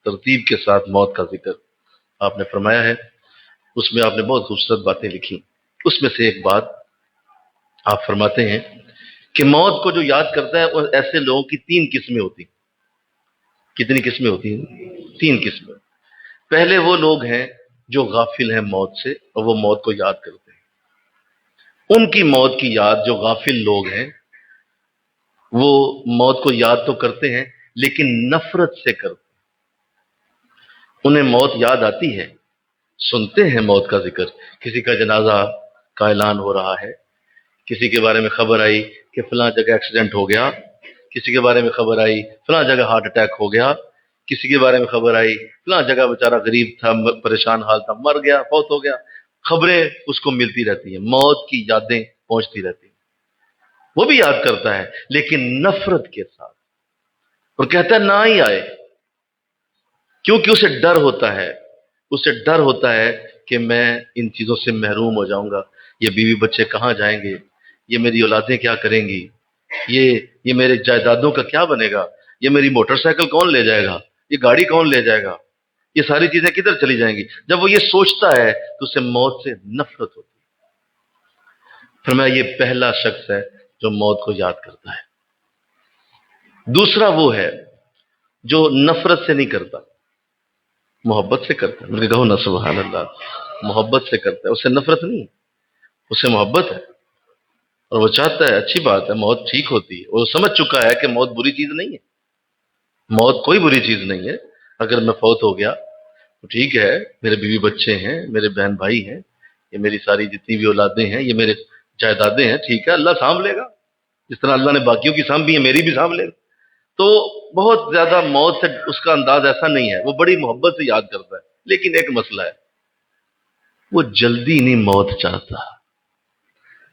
ترتیب کے ساتھ موت کا ذکر آپ نے فرمایا ہے۔ اس میں آپ نے بہت خوبصورت باتیں لکھی۔ اس میں سے ایک بات آپ فرماتے ہیں کہ موت کو جو یاد کرتا ہے وہ ایسے لوگوں کی تین قسمیں ہوتی ہیں۔ کتنی قسمیں ہوتی ہیں؟ تین قسمیں۔ پہلے وہ لوگ ہیں جو غافل ہیں موت سے اور وہ موت کو یاد کرتے ہیں۔ ان کی موت کی یاد، جو غافل لوگ ہیں وہ موت کو یاد تو کرتے ہیں لیکن نفرت سے کرتے ہیں۔ انہیں موت یاد آتی ہے، سنتے ہیں موت کا ذکر، کسی کا جنازہ کا اعلان ہو رہا ہے، کسی کے بارے میں خبر آئی کہ فلاں جگہ ایکسیڈنٹ ہو گیا، کسی کے بارے میں خبر آئی فلاں جگہ ہارٹ اٹیک ہو گیا، کسی کے بارے میں خبر آئی فلاں جگہ بیچارہ غریب تھا، پریشان حال تھا، مر گیا، فوت ہو گیا، خبریں اس کو ملتی رہتی ہیں، موت کی یادیں پہنچتی رہتی ہیں۔ وہ بھی یاد کرتا ہے لیکن نفرت کے ساتھ، اور کہتا ہے نہ ہی آئے، کیونکہ اسے ڈر ہوتا ہے، اسے ڈر ہوتا ہے کہ میں ان چیزوں سے محروم ہو جاؤں گا، یہ بیوی بچے کہاں جائیں گے، یہ میری اولادیں کیا کریں گی، یہ میرے جائیدادوں کا کیا بنے گا، یہ میری موٹر سائیکل کون لے جائے گا، یہ گاڑی کون لے جائے گا، یہ ساری چیزیں کدھر چلی جائیں گی۔ جب وہ یہ سوچتا ہے تو اسے موت سے نفرت ہوتی ہے۔ فرمایا یہ پہلا شخص ہے جو موت کو یاد کرتا ہے۔ دوسرا وہ ہے جو نفرت سے نہیں کرتا، محبت سے کرتا ہے۔ مجھے کہو نا سبحان اللہ، محبت سے کرتا ہے، اسے نفرت نہیں، اسے محبت ہے، اور وہ چاہتا ہے اچھی بات ہے، موت ٹھیک ہوتی ہے، وہ سمجھ چکا ہے کہ موت بری چیز نہیں ہے، موت کوئی بری چیز نہیں ہے۔ اگر میں فوت ہو گیا تو ٹھیک ہے، میرے بیوی بچے ہیں، میرے بہن بھائی ہیں، یہ میری ساری جتنی بھی اولادیں ہیں، یہ میرے جائیدادیں ہیں، ٹھیک ہے، اللہ سانبھ لے گا، جس طرح اللہ نے باقیوں کی سانبھی ہے میری بھی سانبھ لے گا۔ تو بہت زیادہ موت سے اس کا انداز ایسا نہیں ہے، وہ بڑی محبت سے یاد کرتا ہے، لیکن ایک مسئلہ ہے، وہ جلدی نہیں موت چاہتا،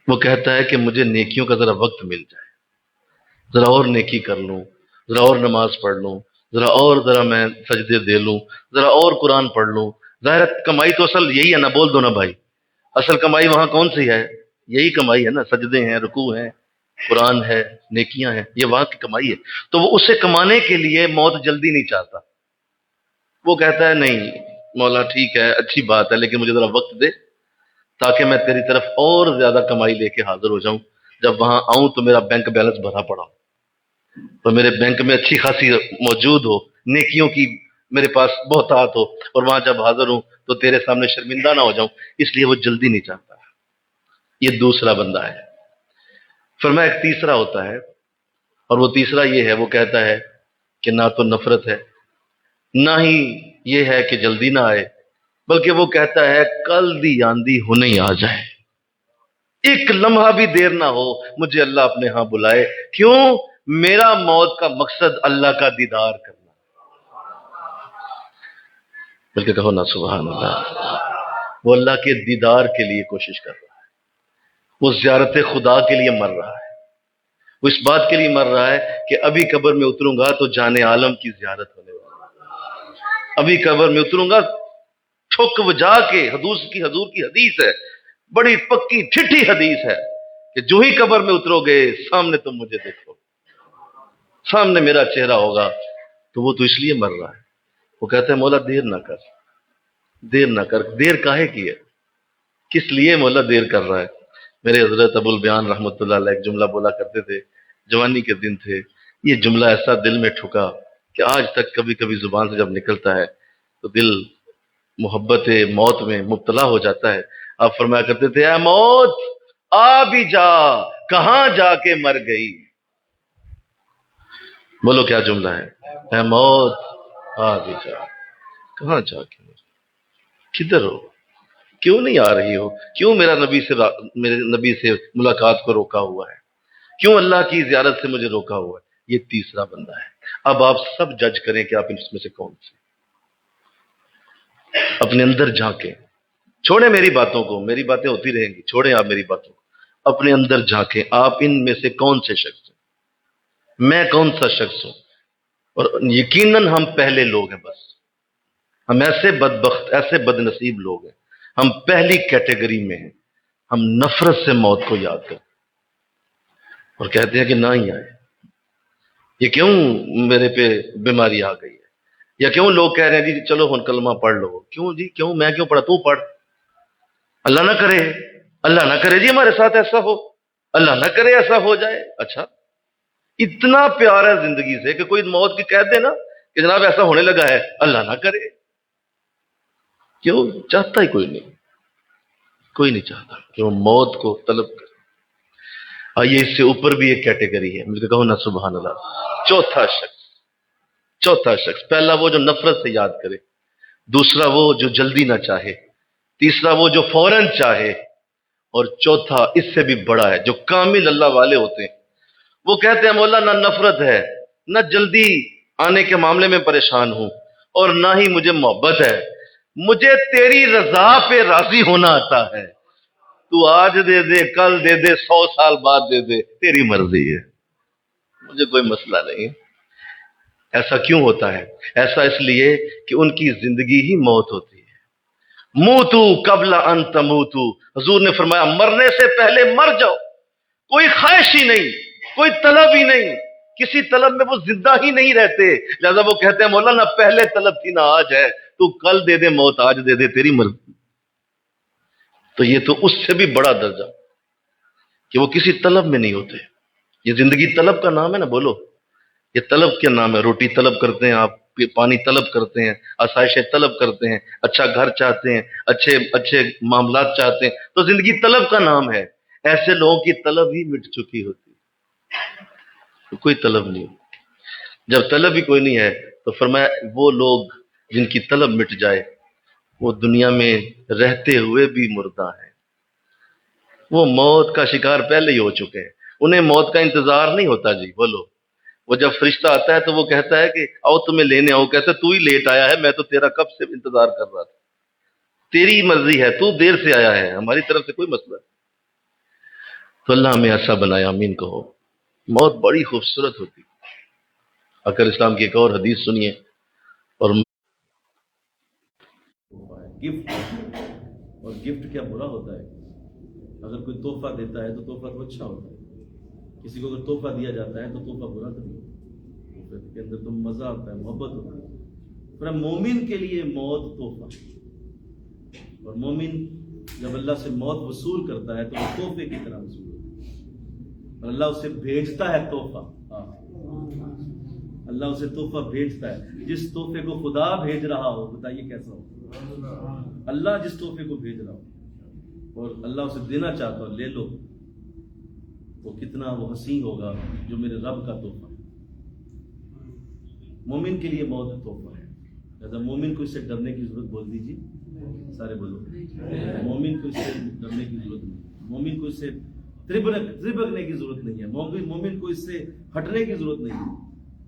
وہ کہتا ہے کہ مجھے نیکیوں کا ذرا وقت مل جائے، ذرا اور نیکی کر لوں، ذرا اور نماز پڑھ لوں، ذرا میں سجدے دے لوں، ذرا اور قرآن پڑھ لوں۔ ظاہر ہے کمائی تو اصل یہی ہے نا، بول دو نا بھائی، اصل کمائی وہاں کون سی ہے؟ یہی کمائی ہے نا، سجدے ہیں، رکوع ہیں، قرآن ہے، نیکیاں ہیں، یہ وہاں کی کمائی ہے۔ تو وہ اسے کمانے کے لیے موت جلدی نہیں چاہتا، وہ کہتا ہے نہیں مولا ٹھیک ہے، اچھی بات ہے، لیکن مجھے ذرا وقت دے تاکہ میں تیری طرف اور زیادہ کمائی لے کے حاضر ہو جاؤں، جب وہاں آؤں تو میرا بینک بیلنس بھرا پڑا ہو، تو میرے بینک میں اچھی خاصی موجود ہو، نیکیوں کی میرے پاس بہتات ہو، اور وہاں جب حاضر ہوں تو تیرے سامنے شرمندہ نہ ہو جاؤں، اس لیے وہ جلدی نہیں چاہتا۔ یہ دوسرا بندہ ہے۔ فرمایا ایک تیسرا ہوتا ہے، اور وہ تیسرا یہ ہے، وہ کہتا ہے کہ نہ تو نفرت ہے، نہ ہی یہ ہے کہ جلدی نہ آئے، بلکہ وہ کہتا ہے کل دی آندھی ہونے ہی آ جائے، ایک لمحہ بھی دیر نہ ہو، مجھے اللہ اپنے ہاں بلائے۔ کیوں؟ میرا موت کا مقصد اللہ کا دیدار کرنا، بلکہ کہو نا سبحان اللہ، وہ اللہ کے دیدار کے لیے کوشش کر رہا ہے، وہ زیارت خدا کے لیے مر رہا ہے، وہ اس بات کے لیے مر رہا ہے کہ ابھی قبر میں اتروں گا تو جان عالم کی زیارت ہونے والی ہے، ابھی قبر میں اتروں گا ٹھک بجا کے، حضور کی حدیث ہے، بڑی پکی ٹھٹھی حدیث ہے کہ جو ہی قبر میں اترو گے سامنے تم مجھے دیکھو، سامنے میرا چہرہ ہوگا۔ تو وہ تو اس لیے مر رہا ہے، وہ کہتا ہے مولا دیر نہ کر، دیر نہ کر، دیر کاہے کی ہے، کس لیے مولا دیر کر رہا ہے؟ میرے حضرت ابو البیان رحمۃ اللہ علیہ ایک جملہ بولا کرتے تھے، جوانی کے دن تھے، یہ جملہ ایسا دل میں ٹھکا کہ آج تک کبھی کبھی زبان سے جب نکلتا ہے تو دل محبت موت میں مبتلا ہو جاتا ہے۔ آپ فرمایا کرتے تھے اے موت آ بھی جا، کہاں جا کے مر گئی۔ بولو کیا جملہ ہے؟ اے موت آ بھی جا، کہاں جا کے مر گئی، کدھر ہو، کیوں نہیں آ رہی ہو، کیوں میرے نبی سے ملاقات کو روکا ہوا ہے، کیوں اللہ کی زیارت سے مجھے روکا ہوا ہے؟ یہ تیسرا بندہ ہے۔ اب آپ سب جج کریں کہ آپ اس میں سے کون سے، اپنے اندر جھانکیں، چھوڑیں میری باتوں کو، میری باتیں ہوتی رہیں گی، چھوڑیں آپ میری باتوں کو، اپنے اندر جھانکیں، آپ ان میں سے کون سے شخص ہیں، میں کون سا شخص ہوں؟ اور یقیناً ہم پہلے لوگ ہیں، بس ہم ایسے بدبخت، ایسے بد نصیب لوگ ہیں، ہم پہلی کیٹیگری میں ہیں، ہم نفرت سے موت کو یاد کرتے اور کہتے ہیں کہ نہ ہی آئے، یہ کیوں میرے پہ بیماری آ گئی ہے، یا کیوں لوگ کہہ رہے ہیں جی چلو ہن کلمہ پڑھ لو، کیوں جی کیوں، میں کیوں پڑھا، تو پڑھ، اللہ نہ کرے، اللہ نہ کرے جی ہمارے ساتھ ایسا ہو، اللہ نہ کرے ایسا ہو جائے. اچھا اتنا پیار ہے زندگی سے کہ کوئی موت کی کہہ دے نا کہ جناب ایسا ہونے لگا ہے، اللہ نہ کرے. کیوں؟ چاہتا ہی کوئی نہیں، کوئی نہیں چاہتا کہ وہ موت کو طلب کرے. آئیے اس سے اوپر بھی ایک کیٹیگری ہے، مجھے کہو نا سبحان اللہ. چوتھا شخص، پہلا وہ جو نفرت سے یاد کرے، دوسرا وہ جو جلدی نہ چاہے، تیسرا وہ جو فوراً چاہے، اور چوتھا اس سے بھی بڑا ہے جو کامل اللہ والے ہوتے ہیں. وہ کہتے ہیں مولا نہ نفرت ہے، نہ جلدی آنے کے معاملے میں پریشان ہوں، اور نہ ہی مجھے محبت ہے، مجھے تیری رضا پہ راضی ہونا آتا ہے. تو آج دے دے، کل دے دے، 100 سال بعد دے دے، تیری مرضی ہے، مجھے کوئی مسئلہ نہیں. ایسا کیوں ہوتا ہے؟ ایسا اس لیے کہ ان کی زندگی ہی موت ہوتی ہے. موتو قبل ان تموتو، حضور نے فرمایا مرنے سے پہلے مر جاؤ. کوئی خواہش ہی نہیں، کوئی طلب ہی نہیں، کسی طلب میں وہ زندہ ہی نہیں رہتے. لہذا وہ کہتے ہیں مولا نہ پہلے طلب تھی نہ آج ہے، تو کل دے دے موت، آج دے دے، تیری مرضی. تو یہ تو اس سے بھی بڑا درجہ کہ وہ کسی طلب میں نہیں ہوتے. یہ زندگی طلب کا نام ہے نا، بولو. یہ طلب کیا نام ہے؟ روٹی طلب کرتے ہیں آپ، پانی طلب کرتے ہیں، آسائشیں طلب کرتے ہیں، اچھا گھر چاہتے ہیں، اچھے اچھے معاملات چاہتے ہیں. تو زندگی طلب کا نام ہے. ایسے لوگوں کی طلب ہی مٹ چکی ہوتی ہے، کوئی طلب نہیں. جب طلب ہی کوئی نہیں ہے تو فرمایا وہ لوگ جن کی طلب مٹ جائے وہ دنیا میں رہتے ہوئے بھی مردہ ہیں. وہ موت کا شکار پہلے ہی ہو چکے ہیں، انہیں موت کا انتظار نہیں ہوتا. جی بولو. وہ جب فرشتہ آتا ہے تو وہ کہتا ہے کہ آؤ تمہیں لینے آؤ، کہتے تو ہی لیٹ آیا ہے، میں تو تیرا کب سے انتظار کر رہا تھا. تیری مرضی ہے، تو دیر سے آیا ہے، ہماری طرف سے کوئی مسئلہ نہیں. تو اللہ ہمیں ایسا بنایا، امین کہو. موت بڑی خوبصورت ہوتی. اگر اسلام کی ایک اور حدیث سنیے. اور گفٹ، اور گفٹ کیا برا ہوتا ہے؟ اگر کوئی تحفہ دیتا ہے تو تحفہ تو اچھا ہوتا ہے. کسی کو اگر تحفہ دیا جاتا ہے تو تحفہ برا تو نہیں، تحفے کے اندر تو مزہ آتا ہے، محبت ہوتا ہے. پر مومن کے لیے موت تحفہ، اور مومن جب اللہ سے موت وصول کرتا ہے تو وہ تحفے کی طرح وصول ہوتا ہے، اور اللہ اسے بھیجتا ہے تحفہ. اللہ اسے تحفہ بھیجتا ہے. جس تحفے کو خدا بھیج رہا ہو، بتائیے کیسا ہو؟ اللہ جس تحفے کو بھیج رہا ہو اور اللہ اسے دینا چاہتا ہو، لے لو، وہ کتنا وہ حسین ہوگا جو میرے رب کا تحفہ ہے. مومن کے لیے موت تحفہ ہے. لہذا مومن کو اس سے ڈرنے کی ضرورت، بول دیجیے سارے بولو، مومن کو اس سے ڈرنے کی ضرورت نہیں، مومن کو اس سے تربکنے کی ضرورت نہیں ہے، مومن کو اس سے ہٹنے کی ضرورت نہیں ہے.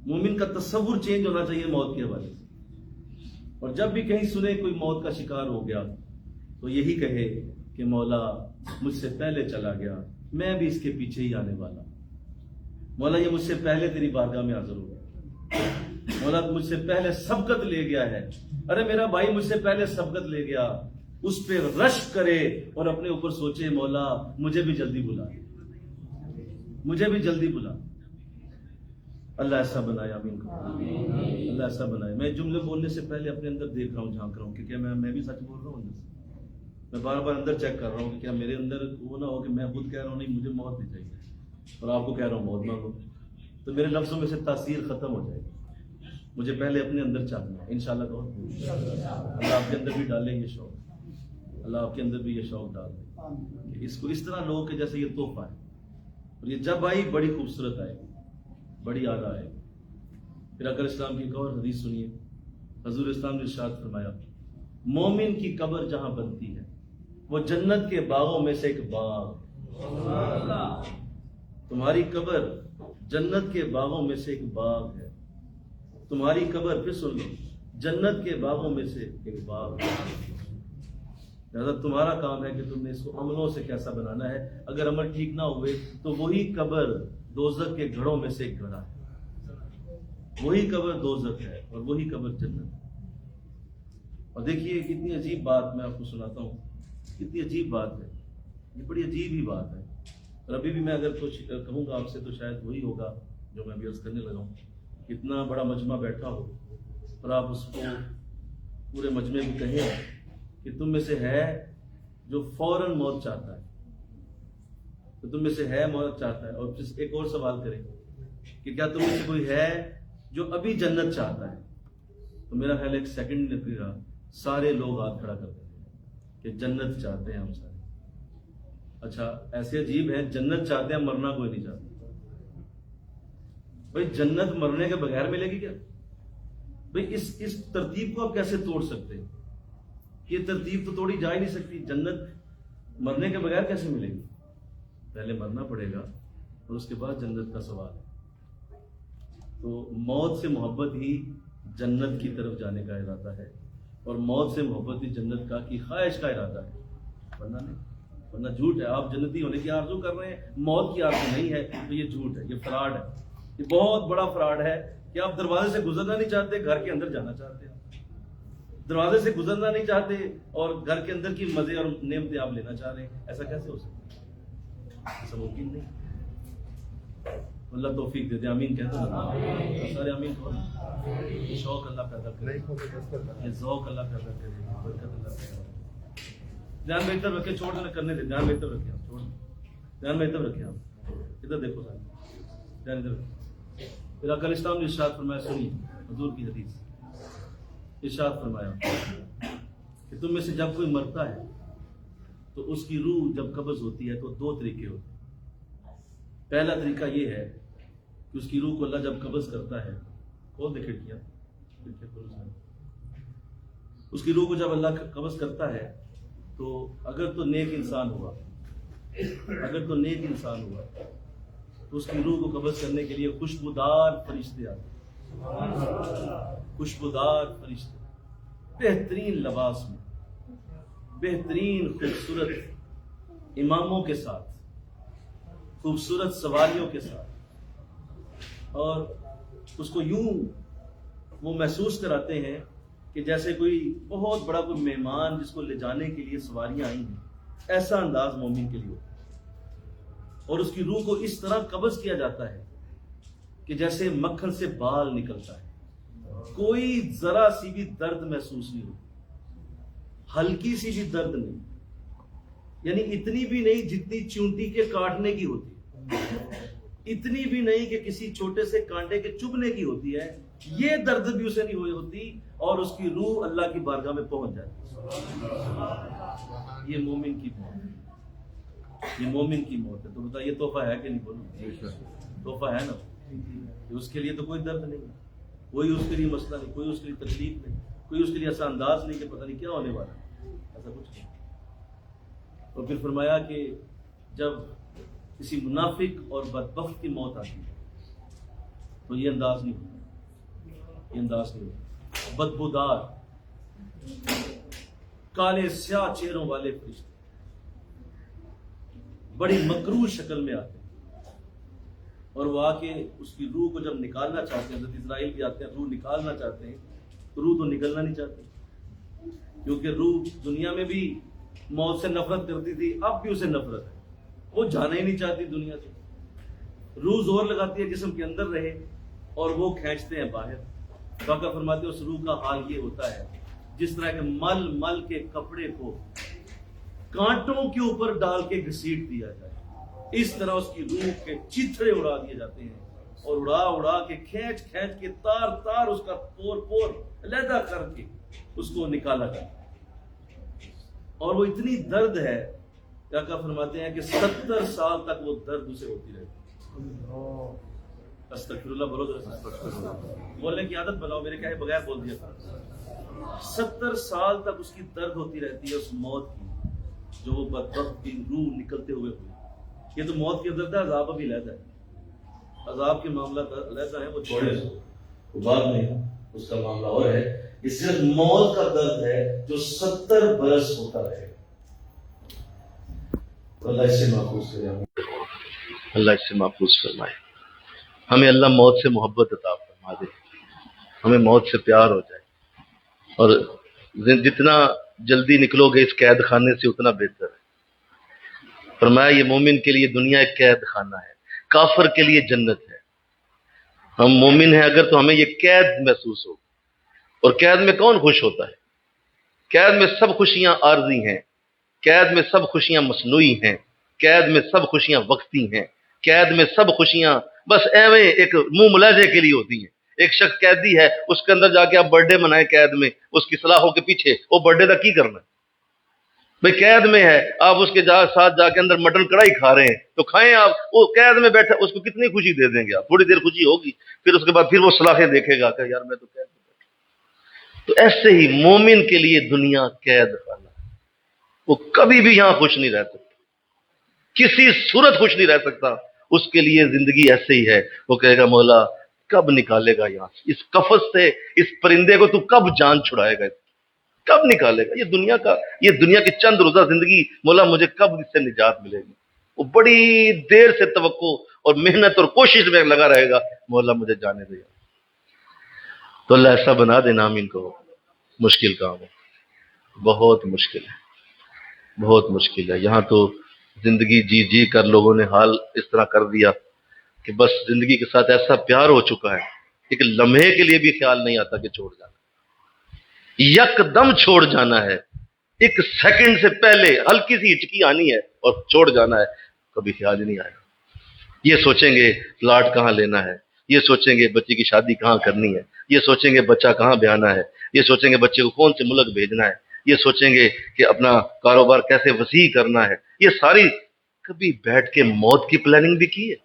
مومن کا تصور چینج ہونا چاہیے موت کے حوالے سے. اور جب بھی کہیں سنے کوئی موت کا شکار ہو گیا تو یہی کہے کہ مولا مجھ سے پہلے چلا گیا، میں بھی اس کے پیچھے ہی آنے والا. مولا یہ مجھ سے پہلے تیری بارگاہ میں حاضر ہو گیا، مولا مجھ سے پہلے سبقت لے گیا ہے. ارے میرا بھائی مجھ سے پہلے سبقت لے گیا، اس پہ رشک کرے اور اپنے اوپر سوچے مولا مجھے بھی جلدی بلا، مجھے بھی جلدی بلا. اللہ ایسا بنایا، امین کو اللہ ایسا بنایا. میں جملے بولنے سے پہلے اپنے اندر دیکھ رہا ہوں، جھانک رہا ہوں کہ کیا میں بھی سچ بول رہا ہوں اندر سے. میں بار بار اندر چیک کر رہا ہوں کہ کیا میرے اندر وہ نہ ہو کہ میں خود کہہ رہا ہوں نہیں مجھے موت نہیں چاہیے اور آپ کو کہہ رہا ہوں موت مانگو، تو میرے لفظوں میں سے تاثیر ختم ہو جائے گی. مجھے پہلے اپنے اندر چاہنا ہے، انشاءاللہ اللہ آپ کے اندر بھی ڈالیں یہ شوق، اللہ آپ کے اندر بھی یہ شوق ڈال دے کہ اس کو اس طرح لو کہ جیسے یہ تحفہ ہے. اور یہ جب آئی بڑی خوبصورت آئے، بڑی اعلیٰ ہے. پھر اگر اسلام کی ایک اور حدیث سنیے. حضور اسلام نے ارشاد فرمایا مومن کی قبر جہاں بنتی ہے وہ جنت کے باغوں میں سے ایک باغ. تمہاری قبر جنت کے باغوں میں سے ایک باغ ہے. تمہاری قبر، پھر سن لو، جنت کے باغوں میں سے ایک باغ ہے. لہذا تمہارا کام ہے کہ تم نے اس کو عملوں سے کیسا بنانا ہے. اگر عمل ٹھیک نہ ہوئے تو وہی قبر دوزخ کے گھڑوں میں سے ایک گھڑا ہے. وہی قبر دوزخ ہے اور وہی قبر جنت ہے. اور دیکھیے کتنی عجیب بات میں آپ کو سناتا ہوں، کتنی عجیب بات ہے یہ، بڑی عجیب ہی بات ہے. اور ابھی بھی میں اگر کچھ کہوں گا آپ سے تو شاید وہی ہوگا جو میں بھی عرض کرنے لگا ہوں. اتنا بڑا مجمع بیٹھا ہو اور آپ اس کو پورے مجمع کو کہیں کہ تم میں سے ہے جو فوراً موت چاہتا ہے، تو تم میں سے ہے موت چاہتا ہے؟ اور پھر ایک اور سوال کریں کہ کیا تم میں سے کوئی ہے جو ابھی جنت چاہتا ہے؟ تو میرا خیال ایک سیکنڈ لگے گا، سارے لوگ ہاتھ کھڑا کر دیں گے کہ جنت چاہتے ہیں ہم سارے۔ اچھا ایسے عجیب ہے، جنت چاہتے ہیں مرنا کوئی نہیں چاہتا۔ بھائی جنت مرنے کے بغیر ملے گی کیا؟ بھائی اس ترتیب کو آپ کیسے توڑ سکتے ہیں؟ یہ ترتیب تو توڑی جا ہی نہیں سکتی۔ جنت مرنے کے بغیر کیسے ملے گی؟ پہلے مرنا پڑے گا اور اس کے بعد جنت کا سوال ہے۔ تو موت سے محبت ہی جنت کی طرف جانے کا ارادہ ہے، اور موت سے محبت ہی جنت کی خواہش کا ارادہ ہے، ورنہ نہیں، ورنہ جھوٹ ہے۔ آپ جنتی ہونے کی آرزو کر رہے ہیں، موت کی آرزو نہیں ہے، تو یہ جھوٹ ہے، یہ فراڈ ہے، یہ بہت بڑا فراڈ ہے کہ آپ دروازے سے گزرنا نہیں چاہتے، گھر کے اندر جانا چاہتے ہیں۔ دروازے سے گزرنا نہیں چاہتے اور گھر کے اندر کی مزے اور نعمتیں آپ لینا چاہ رہے ہیں، ایسا کیسے ہو سکتا ہے؟ ایسا ممکن نہیں۔ اللہ توفیق دے دے، آمین کہتے ہیں سارے آمین کہو۔ یہ شوق اللہ پیدا کرے، یہ ذوق اللہ پیدا کرے، برکت اللہ پیدا کرے۔ دھیان میں ادھر رکھے، چھوڑ دینا کرنے دے، دھیان میں ادھر رکھے آپ، چھوڑ دھیان میں ادھر رکھے آپ، ادھر دیکھو سارے، دھیان ادھر رکھے۔ پھر آقا علیہ السلام نے ارشاد فرمایا، سنیے حضور کی حدیث، ارشاد فرمایا کہ تم میں سے جب کوئی مرتا ہے تو اس کی روح جب قبض ہوتی ہے تو دو طریقے ہوتے ہیں۔ پہلا طریقہ یہ ہے کہ اس کی روح کو اللہ جب قبض کرتا ہے، کھول دے کھڑکیاں، اس کی روح کو جب اللہ قبض کرتا ہے تو اگر تو نیک انسان ہوا، اگر تو نیک انسان ہوا تو اس کی روح کو قبض کرنے کے لیے خوشبودار فرشتے آتے ہیں، خوشبودار فرشتے، بہترین لباس میں، بہترین خوبصورت اماموں کے ساتھ، خوبصورت سواریوں کے ساتھ، اور اس کو یوں وہ محسوس کراتے ہیں کہ جیسے کوئی بہت بڑا کوئی مہمان جس کو لے جانے کے لیے سواریاں آئی ہیں، ایسا انداز مومن کے لیے ہوتا ہے۔ اور اس کی روح کو اس طرح قبض کیا جاتا ہے کہ جیسے مکھن سے بال نکلتا ہے، کوئی ذرا سی بھی درد محسوس نہیں ہوتی، ہلکی سی بھی درد نہیں، یعنی اتنی بھی نہیں جتنی چونٹی کے کاٹنے کی ہوتی ہے، اتنی بھی نہیں کہ کسی چھوٹے سے کانٹے کے چبھنے کی ہوتی ہے، یہ درد بھی اسے نہیں ہوئی ہوتی، اور اس کی روح اللہ کی بارگاہ میں پہنچ جاتی ہے۔ یہ مومن کی موت ہے، یہ مومن کی موت ہے۔ تو بتائیے تحفہ ہے کہ نہیں؟ بولو تحفہ ہے نا، اس کے لیے تو کوئی درد نہیں، کوئی اس کے لیے مسئلہ نہیں، کوئی اس کے لیے تکلیف نہیں، کوئی اس کے لیے ایسا انداز نہیں کہ پتہ نہیں کیا ہونے والا ہے، ایسا کچھ نہیں۔ اور پھر فرمایا کہ جب کسی منافق اور بدبخت کی موت آتی ہے تو یہ انداز نہیں ہوتا، یہ انداز نہیں ہوتا۔ بدبودار کالے سیاہ چہروں والے فرشتے بڑی مکروہ شکل میں آتے ہیں، اور وہ آ کے اس کی روح کو جب نکالنا چاہتے ہیں، حضرت اسرائیل بھی آتے ہیں، روح نکالنا چاہتے ہیں تو روح تو نکلنا نہیں چاہتے، کیونکہ روح دنیا میں بھی موت سے نفرت کرتی تھی، اب بھی اسے نفرت ہے، وہ جانا ہی نہیں چاہتی دنیا سے۔ روح زور لگاتی ہے جسم کے اندر رہے اور وہ کھینچتے ہیں باہر۔ آقا فرماتے ہیں اس روح کا حال یہ ہوتا ہے جس طرح کہ مل مل کے کپڑے کو کانٹوں کے اوپر ڈال کے گھسیٹ دیا جائے، اس طرح اس کی روح کے چتھڑے اڑا دیے جاتے ہیں، اور اڑا اڑا کے کھینچ کھینچ کے تار تار اس کا پور پور علیحدہ کر کے اس کو نکالا جاتا ہے۔ اور وہ اتنی درد ہے کہ آقا فرماتے ہیں کہ 70 سال تک وہ درد اسے ہوتی رہتی ہے۔ استغفر اللہ بولو، بولنے کی عادت بناؤ، میرے کہے بغیر بول دیا تھا۔ 70 سال تک اس کی درد ہوتی رہتی ہے اس موت کی، جو وہ بدبخت کی روح نکلتے ہوئے ہوئی۔ یہ تو موت کے درد ہے، عذاب ابھی علیحدہ ہے، عذاب کے معاملات علیحدہ ہیں، وہ چھوڑے وہ بعد میں اس کا معاملہ اور ہے۔ یہ صرف موت کا درد ہے جو 70 برس ہوتا رہے۔ اللہ اس سے محفوظ کرے، اللہ اس سے محفوظ فرمائے۔ ہمیں اللہ موت سے محبت عطا فرما دے، ہمیں موت سے پیار ہو جائے، اور جتنا جلدی نکلو گے اس قید خانے سے اتنا بہتر ہے۔ فرمایا یہ مومن کے لیے دنیا ایک قید خانہ ہے، کافر کے لیے جنت ہے۔ ہم مومن ہیں اگر تو ہمیں یہ قید محسوس ہو، اور قید میں کون خوش ہوتا ہے؟ قید میں سب خوشیاں عارضی ہیں، قید میں سب خوشیاں مصنوعی ہیں، قید میں سب خوشیاں وقتی ہیں، قید میں سب خوشیاں بس ایویں ایک منہ ملازے کے لیے ہوتی ہیں۔ ایک شخص قیدی ہے، اس کے اندر جا کے آپ برتھ ڈے منائیں قید میں، اس کی صلاحوں کے پیچھے، وہ برتھ ڈے کا کی کرنا ہے؟ بھئی قید میں ہے، آپ اس کے ساتھ جا کے اندر مٹن کڑھائی کھا رہے ہیں تو کھائیں آپ، وہ قید میں بیٹھا، اس کو کتنی خوشی دے دیں گے آپ؟ تھوڑی دیر خوشی ہوگی، پھر اس کے بعد پھر وہ صلاحیں دیکھے گا کہ یار میں تو قید میں بیٹھا۔ تو ایسے ہی مومن کے لیے دنیا قید خانہ ہے، وہ کبھی بھی یہاں خوش نہیں رہ سکتا، کسی صورت خوش نہیں رہ سکتا۔ اس کے لیے زندگی ایسے ہی ہے، وہ کہے گا مولا کب نکالے گا یہاں سے، اس قفس سے، اس پرندے کو تو کب جان چھڑائے گا، کب نکالے گا؟ یہ دنیا کی چند روزہ زندگی، مولا مجھے کب اس سے نجات ملے گی؟ وہ بڑی دیر سے توقع اور محنت اور کوشش میں لگا رہے گا، مولا مجھے جانے دے۔ تو اللہ ایسا بنا دینا ہم ان کو، مشکل کام ہے، بہت مشکل ہے، بہت مشکل ہے۔ یہاں تو زندگی جی جی کر لوگوں نے حال اس طرح کر دیا کہ بس زندگی کے ساتھ ایسا پیار ہو چکا ہے، ایک لمحے کے لیے بھی خیال نہیں آتا کہ چھوڑ جانا، یک دم چھوڑ جانا ہے، ایک سیکنڈ سے پہلے ہلکی سی ہچکی آنی ہے اور چھوڑ جانا ہے، کبھی خیال ہی نہیں آئے گا۔ یہ سوچیں گے پلاٹ کہاں لینا ہے، یہ سوچیں گے بچے کی شادی کہاں کرنی ہے، یہ سوچیں گے بچہ کہاں بیانا ہے، یہ سوچیں گے بچے کو کون سے ملک بھیجنا ہے، یہ سوچیں گے کہ اپنا کاروبار کیسے وسیع کرنا ہے۔ یہ ساری، کبھی بیٹھ کے موت کی پلاننگ بھی کی ہے؟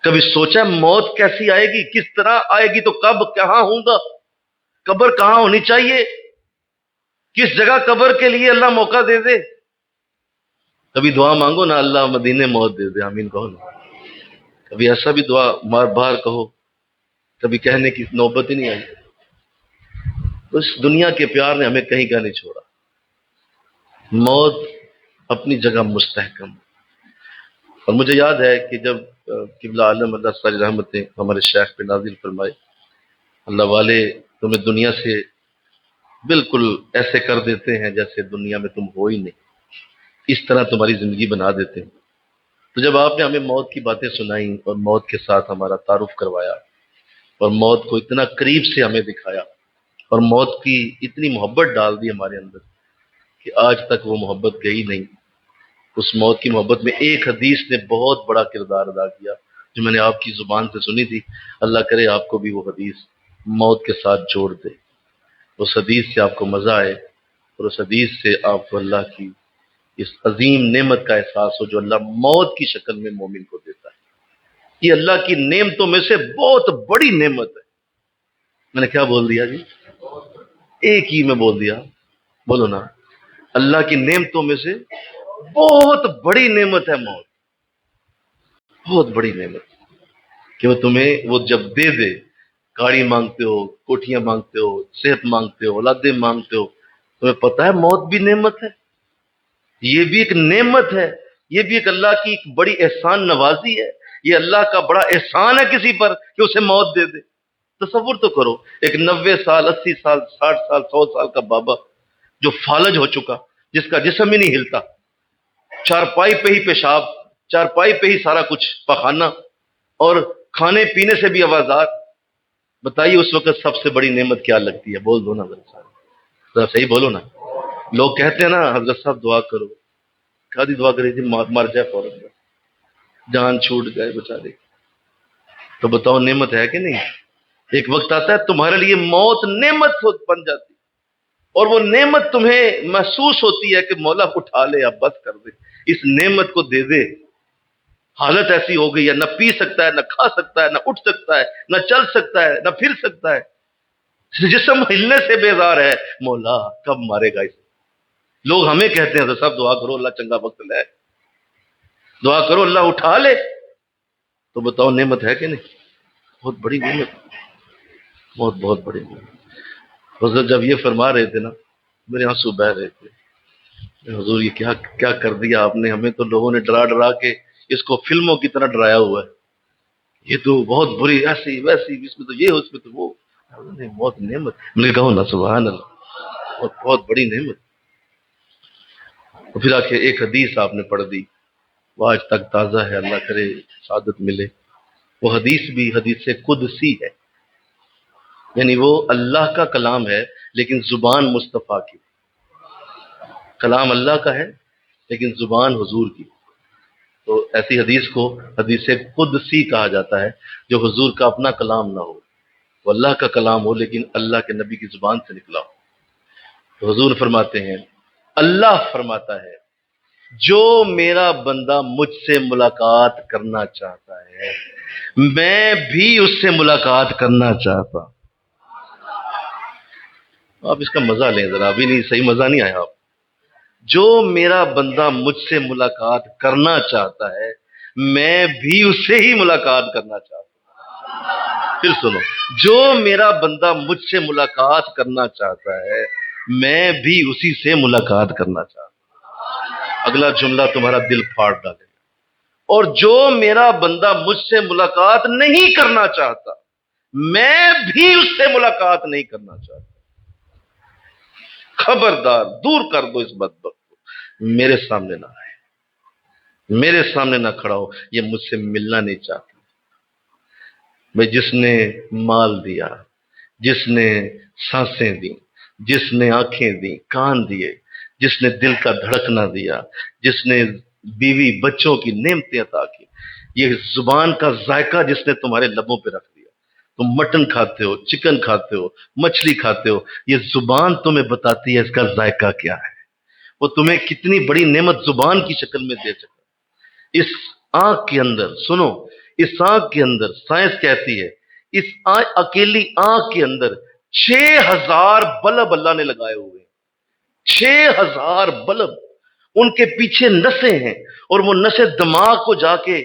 کبھی سوچا موت کیسی آئے گی، کس طرح آئے گی، تو کب کہاں ہوں گا، قبر کہاں ہونی چاہیے، کس جگہ قبر کے لیے اللہ موقع دے دے؟ کبھی دعا مانگو نا اللہ مدینے موت دے دے، آمین کہو نا۔ کبھی ایسا بھی دعا مار بار کہو، کبھی کہنے کی نوبت ہی نہیں آئی۔ اس دنیا کے پیار نے ہمیں کہیں کا نہیں چھوڑا، موت اپنی جگہ مستحکم۔ اور مجھے یاد ہے کہ جب قبلہ عالم اللہ ساری رحمتیں ہمارے شیخ پہ نازل فرمائے، اللہ والے تمہیں دنیا سے بالکل ایسے کر دیتے ہیں جیسے دنیا میں تم ہو ہی نہیں، اس طرح تمہاری زندگی بنا دیتے ہیں۔ تو جب آپ نے ہمیں موت کی باتیں سنائیں اور موت کے ساتھ ہمارا تعارف کروایا اور موت کو اتنا قریب سے ہمیں دکھایا اور موت کی اتنی محبت ڈال دی ہمارے اندر کہ آج تک وہ محبت گئی نہیں، اس موت کی محبت میں ایک حدیث نے بہت بڑا کردار ادا کیا جو میں نے آپ کی زبان سے سنی تھی۔ اللہ کرے آپ کو بھی وہ حدیث موت کے ساتھ جوڑ دے، اس حدیث سے آپ کو مزہ آئے اور اس حدیث سے آپ کو اللہ کی اس عظیم نعمت کا احساس ہو جو اللہ موت کی شکل میں مومن کو دیتا ہے۔ یہ اللہ کی نعمتوں میں سے بہت بڑی نعمت ہے۔ میں نے کیا بول دیا جی؟ ایک ہی میں بول دیا، بولو نا، اللہ کی نعمتوں میں سے بہت بڑی نعمت ہے موت، بہت بڑی نعمت کہ وہ تمہیں وہ جب دے دے، گاڑی مانگتے ہو، کوٹھیاں مانگتے ہو، صحت مانگتے ہو، اولادیں مانگتے ہو، تمہیں پتہ ہے موت بھی نعمت ہے، یہ بھی ایک نعمت ہے، یہ بھی ایک اللہ کی ایک بڑی احسان نوازی ہے، یہ اللہ کا بڑا احسان ہے کسی پر کہ اسے موت دے دے۔ تصور تو کرو، ایک 90 سال 80 سال 60 سال 100 سال کا بابا جو فالج ہو چکا، جس کا جسم ہی نہیں ہلتا، چارپائی پہ ہی پیشاب، چارپائی پہ ہی سارا کچھ پخانا اور کھانے پینے سے بھی آوازار، بتائیے اس وقت سب سے بڑی نعمت کیا لگتی ہے؟ بول دو نا ذرا صحیح بولو نا۔ لوگ کہتے ہیں نا حضرت صاحب دعا کرو، کادی دعا کری تھی مر جائے فوراً، جان چھوٹ جائے بیچارے، تو بتاؤ نعمت ہے کہ نہیں؟ ایک وقت آتا ہے تمہارے لیے موت نعمت بن جاتی اور وہ نعمت تمہیں محسوس ہوتی ہے کہ مولا اٹھا لے، اب بس کر دے، اس نعمت کو دے دے۔ حالت ایسی ہو گئی ہے، نہ پی سکتا ہے، نہ کھا سکتا ہے، نہ اٹھ سکتا ہے، نہ چل سکتا ہے، نہ پھر سکتا ہے، جسم ہلنے سے بیزار ہے، مولا کب مارے گا اسے؟ لوگ ہمیں کہتے ہیں صاحب دعا کرو اللہ چنگا وقت لے، دعا کرو اللہ اٹھا لے، تو بتاؤ نعمت ہے کہ نہیں؟ بہت بڑی نعمت، بہت بہت بڑی نعمت۔ حضرت جب یہ فرما رہے تھے نا، میرے آنسو بہ رہے تھے، حضور یہ کیا کیا کر دیا آپ نے، ہمیں تو لوگوں نے ڈرا ڈرا کے اس کو فلموں کی طرح ڈرایا ہوا ہے، یہ تو بہت بری، ایسی ویسی، اس میں تو یہ، اس میں تو وہ، بہت نعمت۔ میں نے کہا نا سبحان اللہ، بہت بہت بڑی نعمت۔ اور پھر آخر ایک حدیث آپ نے پڑھ دی، وہ آج تک تازہ ہے، اللہ کرے سعادت ملے۔ وہ حدیث بھی حدیث قدسی ہے، یعنی وہ اللہ کا کلام ہے لیکن زبان مصطفیٰ کی، کلام اللہ کا ہے لیکن زبان حضور کی۔ تو ایسی حدیث کو حدیث قدسی کہا جاتا ہے جو حضور کا اپنا کلام نہ ہو، وہ اللہ کا کلام ہو لیکن اللہ کے نبی کی زبان سے نکلا ہو۔ تو حضور فرماتے ہیں، اللہ فرماتا ہے جو میرا بندہ مجھ سے ملاقات کرنا چاہتا ہے میں بھی اس سے ملاقات کرنا چاہتا ہوں۔ آپ اس کا مزہ لیں ذرا، ابھی نہیں، صحیح مزہ نہیں آیا آپ۔ جو میرا بندہ مجھ سے ملاقات کرنا چاہتا ہے میں بھی اس سے ہی ملاقات کرنا چاہتا ہوں۔ پھر سنو، جو میرا بندہ مجھ سے ملاقات کرنا چاہتا ہے میں بھی اسی سے ملاقات کرنا چاہتا ہوں۔ اگلا جملہ تمہارا دل پھاڑ ڈالے گا۔ اور جو میرا بندہ مجھ سے ملاقات نہیں کرنا چاہتا میں بھی اس سے ملاقات نہیں کرنا چاہتا۔ خبردار، دور کر دو اس بدبخت کو، میرے سامنے نہ آئے، میرے سامنے نہ کھڑا ہو، یہ مجھ سے ملنا نہیں چاہتا۔ میں جس نے مال دیا، جس نے سانسیں دی، جس نے آنکھیں دی، کان دیے، جس نے دل کا دھڑکنا دیا، جس نے بیوی بچوں کی نعمتیں عطا کی، یہ زبان کا ذائقہ جس نے تمہارے لبوں پہ رکھ دیا، تم مٹن کھاتے ہو، چکن کھاتے ہو، مچھلی کھاتے ہو، یہ زبان تمہیں بتاتی ہے اس کا ذائقہ کیا ہے۔ وہ تمہیں کتنی بڑی نعمت زبان کی شکل میں دے سکتا ہے۔ اس آنکھ کے اندر، سنو، اس آنکھ کے اندر سائنس کہتی ہے اس اکیلی آنکھ کے اندر 6000 بلب اللہ نے لگائے ہوئے ہیں۔ 6000 بلب، ان کے پیچھے نسیں ہیں اور وہ نسیں دماغ کو جا کے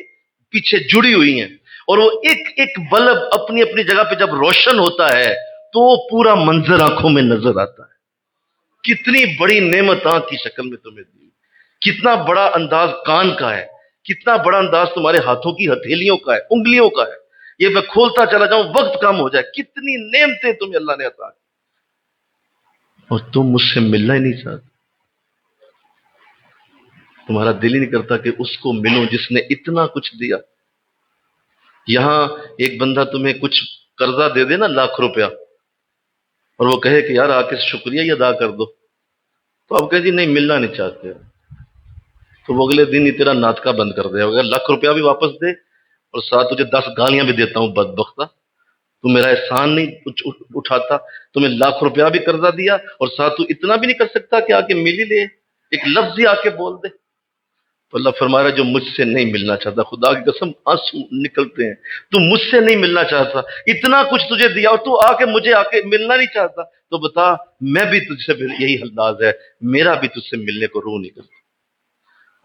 پیچھے جڑی ہوئی ہیں، اور وہ ایک ایک بلب اپنی اپنی جگہ پہ جب روشن ہوتا ہے تو پورا منظر آنکھوں میں نظر آتا ہے۔ کتنی بڑی نعمت آنکھ کی شکل میں تمہیں دی، کتنا بڑا انداز کان کا ہے، کتنا بڑا انداز تمہارے ہاتھوں کی ہتھیلیوں کا ہے، انگلیوں کا ہے۔ یہ میں کھولتا چلا جاؤں وقت کم ہو جائے، کتنی نعمتیں تمہیں اللہ نے عطا کی، اور تم مجھ سے ملنا ہی نہیں چاہتے۔ تمہارا دل ہی نہیں کرتا کہ اس کو ملوں جس نے اتنا کچھ دیا۔ یہاں ایک بندہ تمہیں کچھ قرضہ دے دے نا، 1,00,000 روپیہ، اور وہ کہے کہ یار آ کے شکریہ ہی ادا کر دو، تو آپ کہے جی نہیں، ملنا نہیں چاہتے، تو وہ اگلے دن ہی تیرا ناطقہ بند کر دے گا، 1,00,000 روپیہ بھی واپس دے اور ساتھ تجھے 10 گالیاں بھی دیتا ہوں بدبختہ، تو میرا احسان نہیں اٹھاتا، تمہیں 1,00,000 روپیہ بھی قرضہ دیا اور ساتھ تو اتنا بھی نہیں کر سکتا کہ آ کے مل ہی لے، ایک لفظ ہی آ کے بول دے۔ تو اللہ فرما رہا ہے جو مجھ سے نہیں ملنا چاہتا، خدا کی قسم آنسو نکلتے ہیں، تو مجھ سے نہیں ملنا چاہتا، اتنا کچھ تجھے دیا اور تو مجھے آ کے ملنا نہیں چاہتا، تو بتا میں بھی تجھ سے یہی انداز ہے، میرا بھی تجھ سے ملنے کو روح نہیں کرتا۔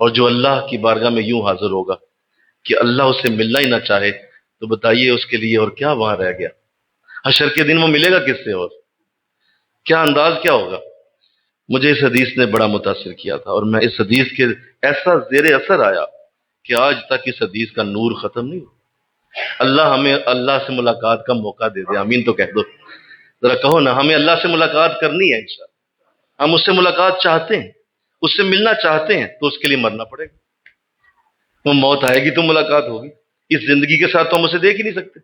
اور جو اللہ کی بارگاہ میں یوں حاضر ہوگا کہ اللہ اسے ملنا ہی نہ چاہے، تو بتائیے اس کے لیے اور کیا وہاں رہ گیا؟ حشر کے دن وہ ملے گا کس سے، اور کیا انداز کیا ہوگا؟ مجھے اس حدیث نے بڑا متاثر کیا تھا، اور میں اس حدیث کے ایسا زیر اثر آیا کہ آج تک اس حدیث کا نور ختم نہیں ہوا۔ اللہ ہمیں اللہ سے ملاقات کا موقع دے دے، آمین تو کہہ دو، ذرا کہو نا، ہمیں اللہ سے ملاقات کرنی ہے انشاءاللہ، ہم اس سے ملاقات چاہتے ہیں، اس سے ملنا چاہتے ہیں، تو اس کے لیے مرنا پڑے گا۔ وہ موت آئے گی تو ملاقات ہوگی، اس زندگی کے ساتھ تو ہم اسے دیکھ ہی نہیں سکتے،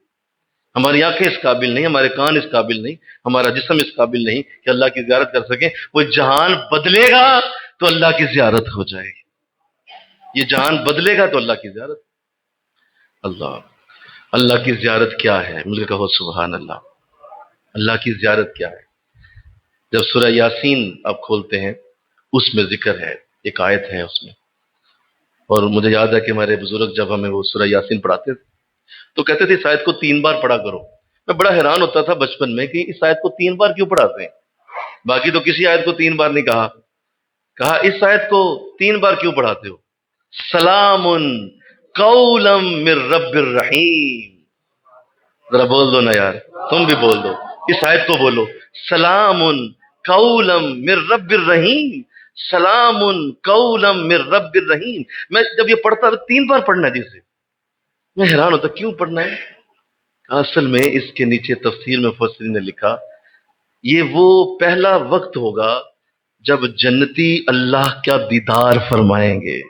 ہماری آنکھیں اس قابل نہیں، ہمارے کان اس قابل نہیں، ہمارا جسم اس قابل نہیں کہ اللہ کی زیارت کر سکیں۔ وہ جہان بدلے گا تو اللہ کی زیارت ہو جائے گی، یہ جہان بدلے گا تو اللہ کی زیارت۔ اللہ کی زیارت کیا ہے؟ مجھے کہو سبحان اللہ۔ اللہ کی زیارت کیا ہے؟ جب سورہ یاسین آپ کھولتے ہیں اس میں ذکر ہے، ایک آیت ہے اس میں، اور مجھے یاد ہے کہ ہمارے بزرگ جب ہمیں وہ سورہ یاسین پڑھاتے تھے تو کہتے تھے اس آیت کو 3 بار پڑھا کرو۔ میں بڑا حیران ہوتا تھا بچپن میں کہ اس آیت کو 3 بار کیوں پڑھاتے ہیں، باقی تو کسی آیت کو 3 بار نہیں کہا اس آیت کو 3 بار کیوں پڑھاتے ہو؟ سلام قولا من رب الرحیم، ذرا بول دو نا یار، تم بھی بول دو، اس آیت کو بولو، سلام قولا من رب الرحیم، سلام قولا من رب الرحیم۔ میں جب یہ پڑھتا تو 3 بار پڑھنا ہے جسے، میں حیران ہوتا کیوں پڑھنا ہے؟ اصل میں اس کے نیچے تفسیر میں مفسرین نے لکھا یہ وہ پہلا وقت ہوگا جب جنتی اللہ کا دیدار فرمائیں گے،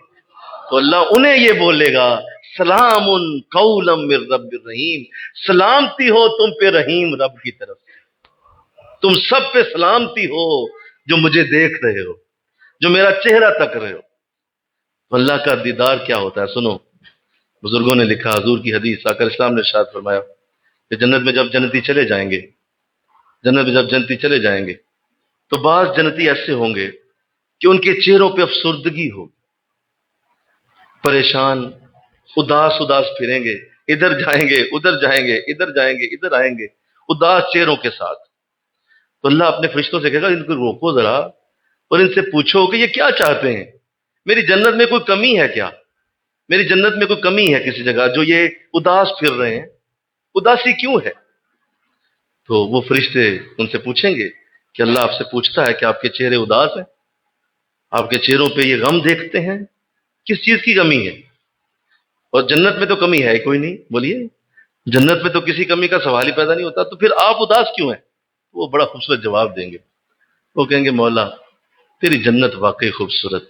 تو اللہ انہیں یہ بولے گا سلام قولا من رب الرحیم، سلامتی ہو تم پہ رحیم رب کی طرف سے، تم سب پہ سلامتی ہو جو مجھے دیکھ رہے ہو، جو میرا چہرہ تک رہے ہو۔ تو اللہ کا دیدار کیا ہوتا ہے سنو، بزرگوں نے لکھا، حضور کی حدیث، آقا اسلام نے ارشاد فرمایا کہ جنت میں جب جنتی چلے جائیں گے، جنت میں جب جنتی چلے جائیں گے تو بعض جنتی ایسے ہوں گے کہ ان کے چہروں پہ افسردگی ہوگی، پریشان، اداس اداس پھریں گے، ادھر جائیں گے ادھر جائیں گے، ادھر جائیں گے ادھر آئیں گے، اداس چہروں کے ساتھ۔ تو اللہ اپنے فرشتوں سے کہے گا ان کو روکو ذرا اور ان سے پوچھو کہ یہ کیا چاہتے ہیں، میری جنت میں کوئی کمی ہے کیا، میری جنت میں کوئی کمی ہے کسی جگہ جو یہ اداس پھر رہے ہیں، اداسی کیوں ہے؟ تو وہ فرشتے ان سے پوچھیں گے کہ اللہ آپ سے پوچھتا ہے کہ آپ کے چہرے اداس ہیں، آپ کے چہروں پہ یہ غم دیکھتے ہیں، کس چیز کی کمی ہے؟ اور جنت میں تو کمی ہے ہی کوئی نہیں، بولیے، جنت میں تو کسی کمی کا سوال ہی پیدا نہیں ہوتا، تو پھر آپ اداس کیوں ہیں؟ وہ بڑا خوبصورت جواب دیں گے، وہ کہیں گے مولا تیری جنت واقعی خوبصورت،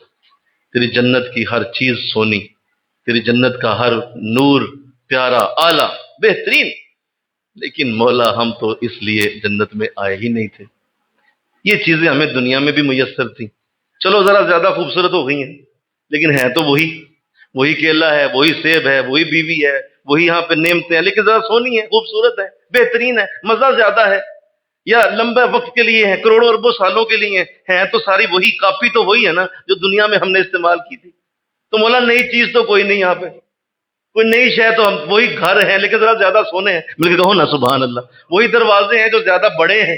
تیری جنت کی ہر چیز سونی، تیری جنت کا ہر نور پیارا اعلیٰ بہترین، لیکن مولا ہم تو اس لیے جنت میں آئے ہی نہیں تھے، یہ چیزیں ہمیں دنیا میں بھی میسر تھیں، چلو ذرا زیادہ خوبصورت ہو گئی ہیں لیکن ہے تو وہی، وہی کیلا ہے، وہی سیب ہے، وہی بیوی ہے، وہی یہاں پہ نعمتیں ہیں، لیکن ذرا سونی ہے، خوبصورت ہے، بہترین ہے، مزہ زیادہ ہے، یا لمبے وقت کے لیے ہے، کروڑوں اربوں سالوں کے لیے ہے تو ساری وہی، کاپی تو وہی ہے نا جو دنیا میں ہم نے استعمال کی تھی، تو مولا نئی چیز تو کوئی نہیں، یہاں پہ کوئی نئی شے تو ہم، وہی گھر ہیں لیکن ذرا زیادہ سونے ہیں، مل کے کہو نا سبحان اللہ، وہی دروازے ہیں جو زیادہ بڑے ہیں،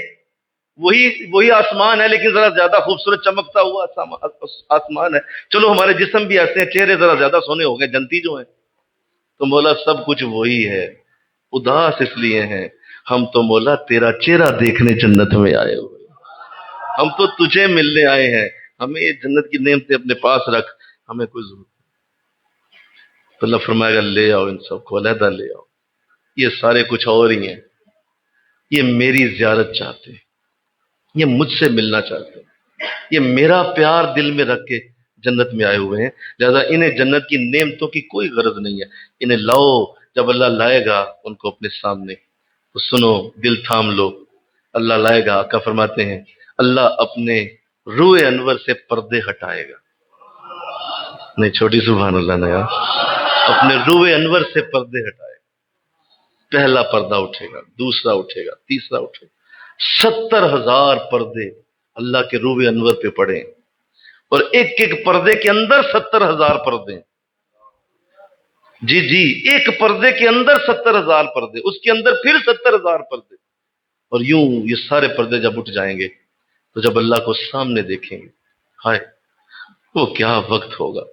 وہی آسمان ہے لیکن ذرا زیادہ خوبصورت چمکتا ہوا آسمان ہے، چلو ہمارے جسم بھی ایسے ہیں، چہرے ذرا زیادہ سونے ہو گئے جنتی جو ہیں، تو مولا سب کچھ وہی ہے، اداس اس لیے ہیں ہم تو مولا تیرا چہرہ دیکھنے جنت میں آئے ہوئے، ہم تو تجھے ملنے آئے ہیں، ہمیں یہ جنت کی نعمتیں اپنے پاس رکھ، ہمیں کوئی ضرورت نہیں۔ تو اللہ فرمائے گا لے آؤ ان سب کو، علیحدہ لے آؤ، یہ سارے کچھ اور ہی ہیں، یہ میری زیارت چاہتے ہیں، یہ مجھ سے ملنا چاہتے ہیں، یہ میرا پیار دل میں رکھ کے جنت میں آئے ہوئے ہیں، لہذا انہیں جنت کی نعمتوں کی کوئی غرض نہیں ہے، انہیں لاؤ، جب اللہ لائے گا ان کو اپنے سامنے تو سنو، دل تھام لو، اللہ لائے گا، آقا فرماتے ہیں اللہ اپنے روح انور سے پردے ہٹائے گا، نہیں چھوٹی سبحان اللہ نے یار، اپنے روح انور سے پردے ہٹائے گا، پہلا پردہ اٹھے گا، دوسرا اٹھے گا، تیسرا اٹھے گا، 70,000 پردے اللہ کے روح انور پہ پڑے ہیں، اور ایک ایک پردے کے اندر 70,000 پردے ہیں، جی جی، ایک پردے کے اندر 70,000 پردے، اس کے اندر پھر 70,000 پردے، اور یوں یہ سارے پردے جب اٹھ جائیں گے تو جب اللہ کو سامنے دیکھیں گے، ہائے وہ کیا وقت ہوگا،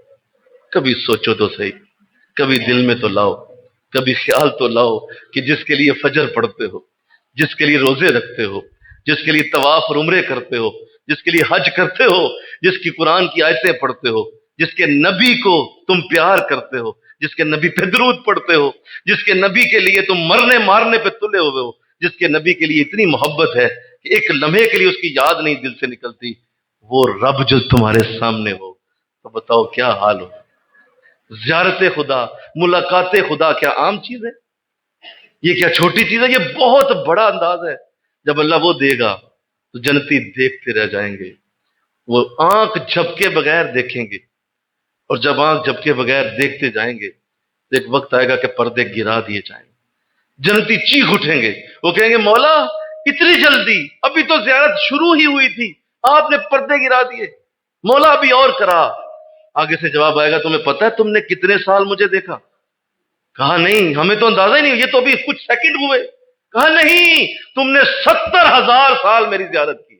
کبھی سوچو تو صحیح، کبھی دل میں تو لاؤ، کبھی خیال تو لاؤ کہ جس کے لیے فجر پڑھتے ہو، جس کے لیے روزے رکھتے ہو، جس کے لیے طواف اور عمرے کرتے ہو، جس کے لیے حج کرتے ہو، جس کی قرآن کی آیتیں پڑھتے ہو، جس کے نبی کو تم پیار کرتے ہو، جس کے نبی پہ درود پڑھتے ہو، جس کے نبی کے لیے تم مرنے مارنے پہ تلے ہوئے ہو، جس کے نبی کے لیے اتنی محبت ہے کہ ایک لمحے کے لیے اس کی یاد نہیں دل سے نکلتی، وہ رب جو تمہارے سامنے ہو تو بتاؤ کیا حال ہو؟ زیارت خدا، ملاقات خدا کیا عام چیز ہے؟ یہ کیا چھوٹی چیز ہے؟ یہ بہت بڑا انداز ہے، جب اللہ وہ دے گا تو جنتی دیکھتے رہ جائیں گے، وہ آنکھ جھپکے بغیر دیکھیں گے، اور جب آنکھ جھپکے بغیر دیکھتے جائیں گے تو ایک وقت آئے گا کہ پردے گرا دیے جائیں گے، جنتی چیخ اٹھیں گے، وہ کہیں گے مولا اتنی جلدی، ابھی تو زیارت شروع ہی ہوئی تھی، آپ نے پردے گرا دیے، مولا ابھی اور کرا۔ آگے سے جواب آئے گا تمہیں پتہ ہے تم نے کتنے سال مجھے دیکھا؟ کہا نہیں، ہمیں تو اندازہ ہی نہیں، یہ تو ابھی کچھ سیکنڈ ہوئے۔ کہا نہیں، تم نے 70,000 سال میری زیارت کی۔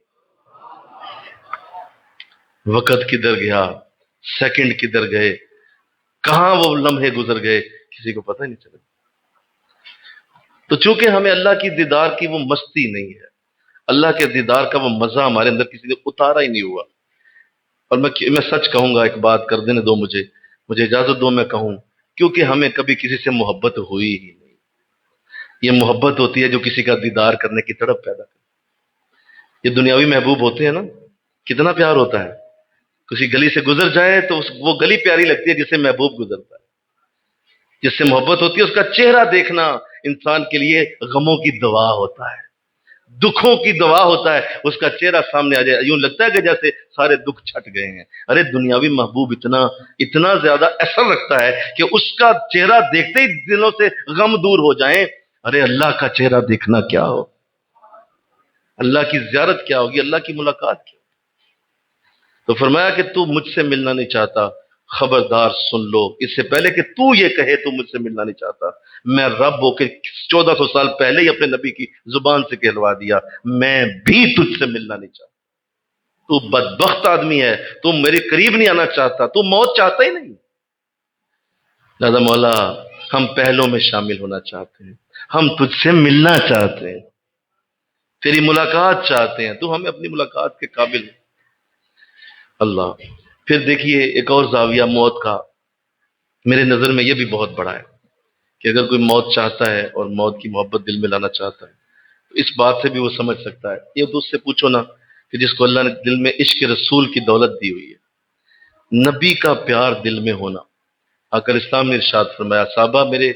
وقت کدھر گیا، سیکنڈ کدھر گئے، کہاں وہ لمحے گزر گئے، کسی کو پتہ ہی نہیں چلا۔ تو چونکہ ہمیں اللہ کی دیدار کی وہ مستی نہیں ہے، اللہ کے دیدار کا وہ مزہ ہمارے اندر کسی نے اتارا ہی نہیں ہوا۔ اور میں سچ کہوں گا، ایک بات کر دینے دو مجھے اجازت دو میں کہوں، کیونکہ ہمیں کبھی کسی سے محبت ہوئی ہی نہیں۔ یہ محبت ہوتی ہے جو کسی کا دیدار کرنے کی تڑپ پیدا کرتی۔ یہ دنیاوی محبوب ہوتے ہیں نا، کتنا پیار ہوتا ہے، کسی گلی سے گزر جائے تو وہ گلی پیاری لگتی ہے جس سے محبوب گزرتا ہے، جس سے محبت ہوتی ہے، اس کا چہرہ دیکھنا انسان کے لیے غموں کی دوا ہوتا ہے، دکھوں کی دوا ہوتا ہے، اس کا چہرہ سامنے آ جائے، یوں لگتا ہے کہ جیسے سارے دکھ چھٹ گئے ہیں۔ ارے دنیاوی محبوب اتنا اتنا زیادہ اثر رکھتا ہے کہ اس کا چہرہ دیکھتے ہی دلوں سے غم دور ہو جائیں۔ ارے اللہ کا چہرہ دیکھنا کیا ہو، اللہ کی زیارت کیا ہوگی، اللہ کی ملاقات کیا؟ تو فرمایا کہ تو مجھ سے ملنا نہیں چاہتا، خبردار سن لو، اس سے پہلے کہ تو یہ کہے تو مجھ سے ملنا نہیں چاہتا، میں رب ہو کے 1400 سال پہلے ہی اپنے نبی کی زبان سے کہلوا دیا، میں بھی تجھ سے ملنا نہیں چاہتا۔ تو بدبخت آدمی ہے، تو میرے قریب نہیں آنا چاہتا، تو موت چاہتا ہی نہیں۔ لہذا مولا ہم پہلوں میں شامل ہونا چاہتے ہیں، ہم تجھ سے ملنا چاہتے ہیں، تیری ملاقات چاہتے ہیں، تو ہمیں اپنی ملاقات کے قابل ہے اللہ۔ پھر دیکھیے ایک اور زاویہ موت کا میرے نظر میں یہ بھی بہت بڑا ہے کہ اگر کوئی موت چاہتا ہے اور موت کی محبت دل میں لانا چاہتا ہے تو اس بات سے بھی وہ سمجھ سکتا ہے۔ یہ تو اس سے پوچھو نا کہ جس کو اللہ نے دل میں عشق رسول کی دولت دی ہوئی ہے، نبی کا پیار دل میں ہونا۔ آقا اسلام نے ارشاد فرمایا، صحابہ میرے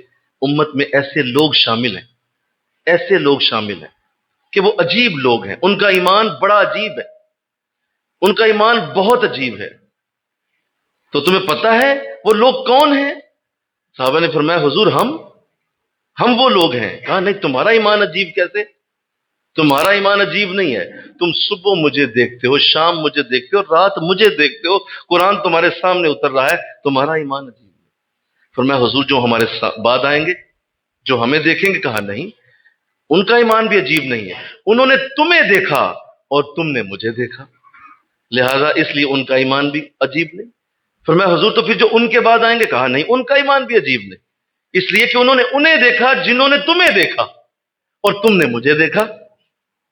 امت میں ایسے لوگ شامل ہیں، ایسے لوگ شامل ہیں کہ وہ عجیب لوگ ہیں، ان کا ایمان بڑا عجیب ہے، ان کا ایمان بہت عجیب ہے۔ تو تمہیں پتہ ہے وہ لوگ کون ہیں؟ صحابہ نے فرمایا حضور ہم وہ لوگ ہیں۔ کہا نہیں، تمہارا ایمان عجیب کیسے؟ تمہارا ایمان عجیب نہیں ہے، تم صبح مجھے دیکھتے ہو، شام مجھے دیکھتے ہو، رات مجھے دیکھتے ہو، قرآن تمہارے سامنے اتر رہا ہے، تمہارا ایمان عجیب ہے۔ فرمایا حضور جو ہمارے بعد آئیں گے، جو ہمیں دیکھیں گے، کہا نہیں، ان کا ایمان بھی عجیب نہیں ہے، انہوں نے تمہیں دیکھا اور تم نے مجھے دیکھا، لہذا اس لیے ان کا ایمان بھی عجیب نہیں۔ فرمایا حضور تو پھر جو ان کے بعد آئیں گے، کہا نہیں، ان کا ایمان بھی عجیب نہیں، اس لیے کہ انہوں نے انہیں دیکھا جنہوں نے تمہیں دیکھا اور تم نے مجھے دیکھا،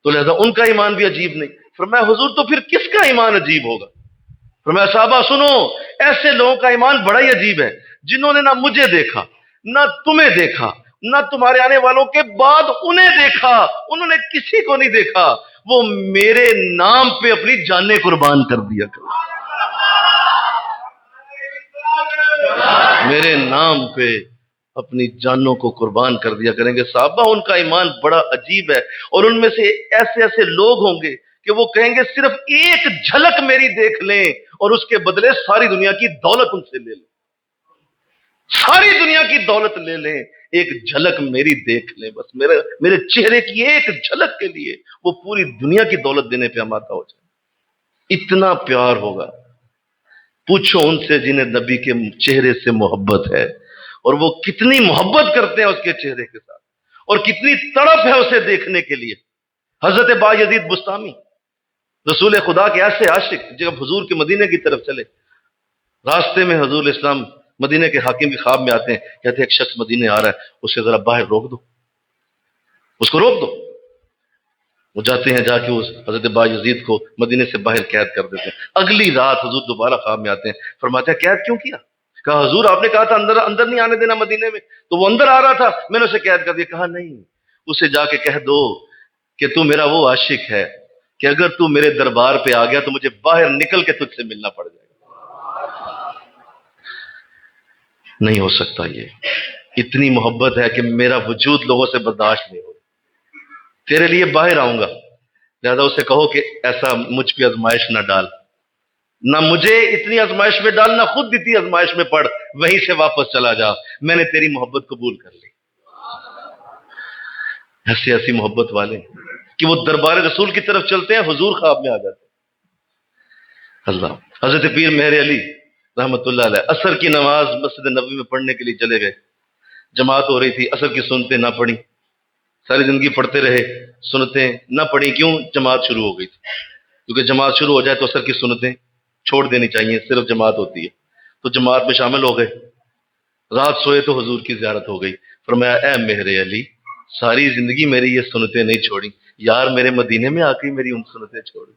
تو لہذا ان کا ایمان بھی عجیب نہیں۔ فرمایا حضور تو پھر کس کا ایمان عجیب ہوگا؟ فرمایا صحابہ سنو، ایسے لوگوں کا ایمان بڑا ہی عجیب ہے جنہوں نے نہ مجھے دیکھا، نہ تمہیں دیکھا، نہ تمہارے آنے والوں کے بعد انہیں دیکھا، انہوں نے کسی کو نہیں دیکھا، وہ میرے نام پہ اپنی جانیں قربان کر دیا کرو، میرے نام پہ اپنی جانوں کو قربان کر دیا کریں گے۔ صحابہ ان کا ایمان بڑا عجیب ہے، اور ان میں سے ایسے ایسے لوگ ہوں گے کہ وہ کہیں گے صرف ایک جھلک میری دیکھ لیں اور اس کے بدلے ساری دنیا کی دولت ان سے لے لیں، ساری دنیا کی دولت لے لیں، ایک جھلک میری دیکھ لیں، بس میرے چہرے کی ایک جھلک کے لیے وہ پوری دنیا کی دولت دینے پہ آمادہ ہو جائے، اتنا پیار ہوگا۔ پوچھو ان سے جنہیں نبی کے چہرے سے محبت ہے، اور وہ کتنی محبت کرتے ہیں اس کے چہرے کے ساتھ، اور کتنی تڑپ ہے اسے دیکھنے کے لیے۔ حضرت با یزید بستامی رسول خدا کے ایسے عاشق، جب حضور کے مدینے کی طرف چلے، راستے میں حضور اسلام مدینے کے حاکم کے خواب میں آتے ہیں، کہتے ہیں ایک شخص مدینے آ رہا ہے، اسے ذرا باہر روک دو، اس کو روک دو۔ وہ جاتے ہیں، جا کے اس حضرت با یزید کو مدینے سے باہر قید کر دیتے ہیں۔ اگلی رات حضور دوبارہ خواب میں آتے ہیں، فرماتے ہیں قید کیوں کیا؟ کہا حضور آپ نے کہا تھا اندر نہیں آنے دینا مدینے میں، تو وہ اندر آ رہا تھا، میں نے اسے قید کر دیا۔ کہا نہیں، اسے جا کے کہہ دو کہ تو میرا وہ عاشق ہے کہ اگر تو میرے دربار پہ آ گیا تو مجھے باہر نکل کے تجھ سے ملنا پڑ جائے گا۔ نہیں ہو سکتا، یہ اتنی محبت ہے کہ میرا وجود لوگوں سے برداشت نہیں ہو، تیرے لیے باہر آؤں گا، لہذا اسے کہو کہ ایسا مجھ پہ آزمائش نہ ڈال، نہ مجھے اتنی آزمائش میں ڈال، نہ خود اتنی آزمائش میں پڑ، وہیں سے واپس چلا جا، میں نے تیری محبت قبول کر لی۔ ایسی ایسی محبت والے کہ وہ دربار رسول کی طرف چلتے ہیں، حضور خواب میں آ جاتے ہیں۔ اللہ حضرت پیر مہر علی رحمت اللہ علیہ عصر کی نماز مسجد نبوی میں پڑھنے کے لیے چلے گئے، جماعت ہو رہی تھی، عصر کی سنتیں نہ پڑھی، ساری زندگی پڑھتے رہے، سنتیں نہ پڑھی، کیوں؟ جماعت شروع ہو گئی تھی، کیونکہ جماعت شروع ہو جائے تو عصر کی سنتیں چھوڑ دینی چاہیے، صرف جماعت ہوتی ہے، تو جماعت میں شامل ہو گئے، رات سوئے تو حضور کی زیارت ہو گئی۔ فرمایا اے مہر علی، ساری زندگی میری یہ سنتیں نہیں چھوڑی، یار میرے مدینے میں آ کے میری ان سنتیں چھوڑی۔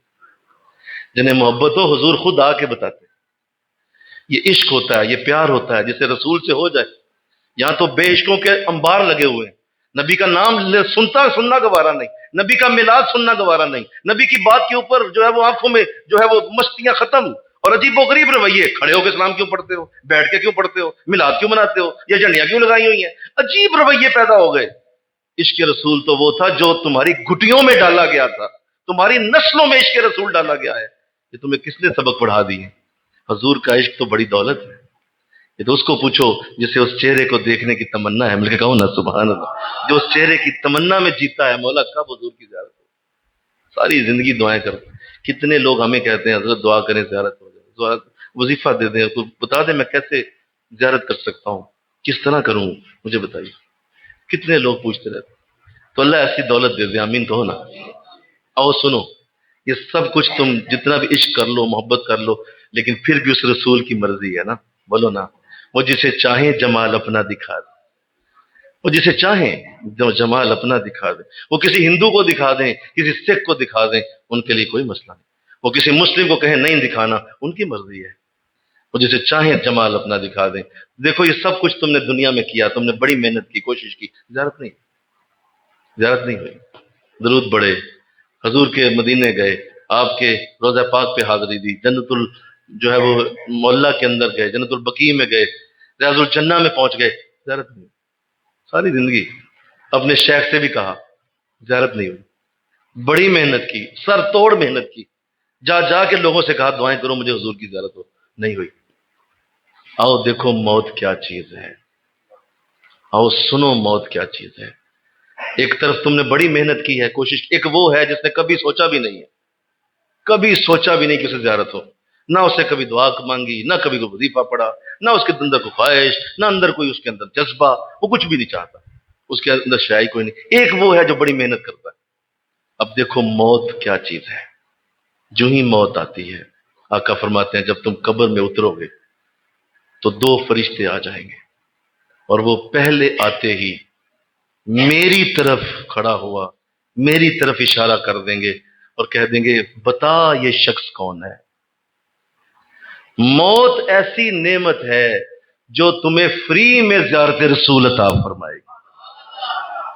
جنہیں محبت ہو حضور خود آ کے بتاتے، یہ عشق ہوتا ہے، یہ پیار ہوتا ہے، جسے رسول سے ہو جائے۔ یہاں تو بے عشقوں کے انبار لگے ہوئے ہیں، نبی کا نام سننا گوارا نہیں، نبی کا میلاد سننا گوارا نہیں، نبی کی بات کے اوپر جو ہے وہ آنکھوں میں جو ہے وہ مستیاں ختم، اور عجیب و غریب رویے، کھڑے ہو کے اسلام کیوں پڑھتے ہو، بیٹھ کے کیوں پڑھتے ہو، میلاد کیوں مناتے ہو، یہ جھنڈیاں کیوں لگائی ہوئی ہیں، عجیب رویے پیدا ہو گئے۔ عشق رسول تو وہ تھا جو تمہاری گھٹیوں میں ڈالا گیا تھا، تمہاری نسلوں میں عشق رسول ڈالا گیا ہے۔ یہ تمہیں کس نے سبق پڑھا دی ہے؟ حضور کا عشق تو بڑی دولت ہے، یہ تو اس کو پوچھو جسے اس چہرے کو دیکھنے کی تمنا ہے، مل کے کہو نا سبحان اللہ، جو اس چہرے کی تمنا میں جیتا ہے، مولا کب حضور کی زیارت ہو، ساری زندگی دعائیں کرتے ہیں۔ کتنے لوگ ہمیں کہتے ہیں حضرت دعا کریں زیارت ہو جائے، زیارت وظیفہ دے دیں تو بتا دیں میں کیسے زیارت کر سکتا ہوں، کس طرح کروں، مجھے بتائیے، کتنے لوگ پوچھتے رہتے ہیں۔ تو اللہ ایسی دولت دے دے، آمین کہو نا۔ آؤ سنو، یہ سب کچھ تم جتنا بھی عشق کر لو، محبت کر لو، لیکن پھر بھی اس رسول کی مرضی ہے نا، بولو نا، وہ جسے چاہیں جمال اپنا دکھا دے، وہ جسے چاہیں جو جمال اپنا دکھا دیں، وہ کسی ہندو کو دکھا دیں، کسی سکھ کو دکھا دیں، ان کے لیے کوئی مسئلہ نہیں، وہ کسی مسلم کو کہیں نہیں دکھانا، ان کی مرضی ہے، وہ جسے چاہیں جمال اپنا دکھا دیں۔ دیکھو یہ سب کچھ تم نے دنیا میں کیا، تم نے بڑی محنت کی، کوشش کی، زیارت نہیں، زیارت نہیں ہوئی، درود پڑھے، حضور کے مدینے گئے، آپ کے روضہ پاک پہ حاضری دی، جنت ال جو ہے وہ معلیٰ کے اندر گئے، جنت البقیع میں گئے، ریاض الجنہ میں پہنچ گئے، زیارت نہیں ہوئی۔ ساری زندگی اپنے شیخ سے بھی کہا، زیارت نہیں ہوئی، بڑی محنت کی، سر توڑ محنت کی، جا جا کے لوگوں سے کہا دعائیں کرو مجھے حضور کی زیارت ہو، نہیں ہوئی۔ آؤ دیکھو موت کیا چیز ہے، آؤ سنو موت کیا چیز ہے۔ ایک طرف تم نے بڑی محنت کی ہے، کوشش، ایک وہ ہے جس نے کبھی سوچا بھی نہیں ہے، کبھی سوچا بھی نہیں کہ اسے زیارت ہو، نہ اسے کبھی دعا مانگی، نہ کبھی کوئی وظیفہ پڑھا، نہ اس کے اندر کوئی خواہش، نہ اندر کوئی اس کے اندر جذبہ، وہ کچھ بھی نہیں چاہتا، اس کے اندر شاعری کوئی نہیں، ایک وہ ہے جو بڑی محنت کرتا ہے۔ اب دیکھو موت کیا چیز ہے، جو ہی موت آتی ہے، آقا فرماتے ہیں جب تم قبر میں اترو گے تو دو فرشتے آ جائیں گے، اور وہ پہلے آتے ہی میری طرف کھڑا ہوا، میری طرف اشارہ کر دیں گے اور کہہ دیں گے بتا یہ شخص کون ہے۔ موت ایسی نعمت ہے جو تمہیں فری میں زیارت رسول عطا فرمائے گی،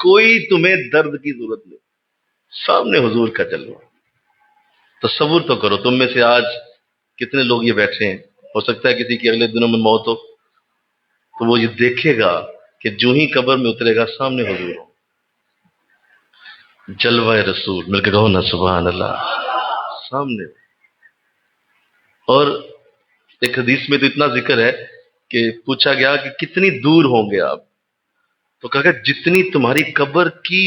کوئی تمہیں درد کی ضرورت نہیں، سامنے حضور کا جلوہ۔ تصور تو کرو، تم میں سے آج کتنے لوگ یہ بیٹھے ہیں، ہو سکتا ہے کسی کی اگلے دنوں میں موت ہو، تو وہ یہ دیکھے گا کہ جو ہی قبر میں اترے گا سامنے حضور ہو، جلوہ رسول، مل کے کہو نا سبحان اللہ، سامنے۔ اور ایک حدیث میں تو اتنا ذکر ہے کہ پوچھا گیا کہ کتنی دور ہوں گے آپ، تو کہا کہ جتنی تمہاری قبر کی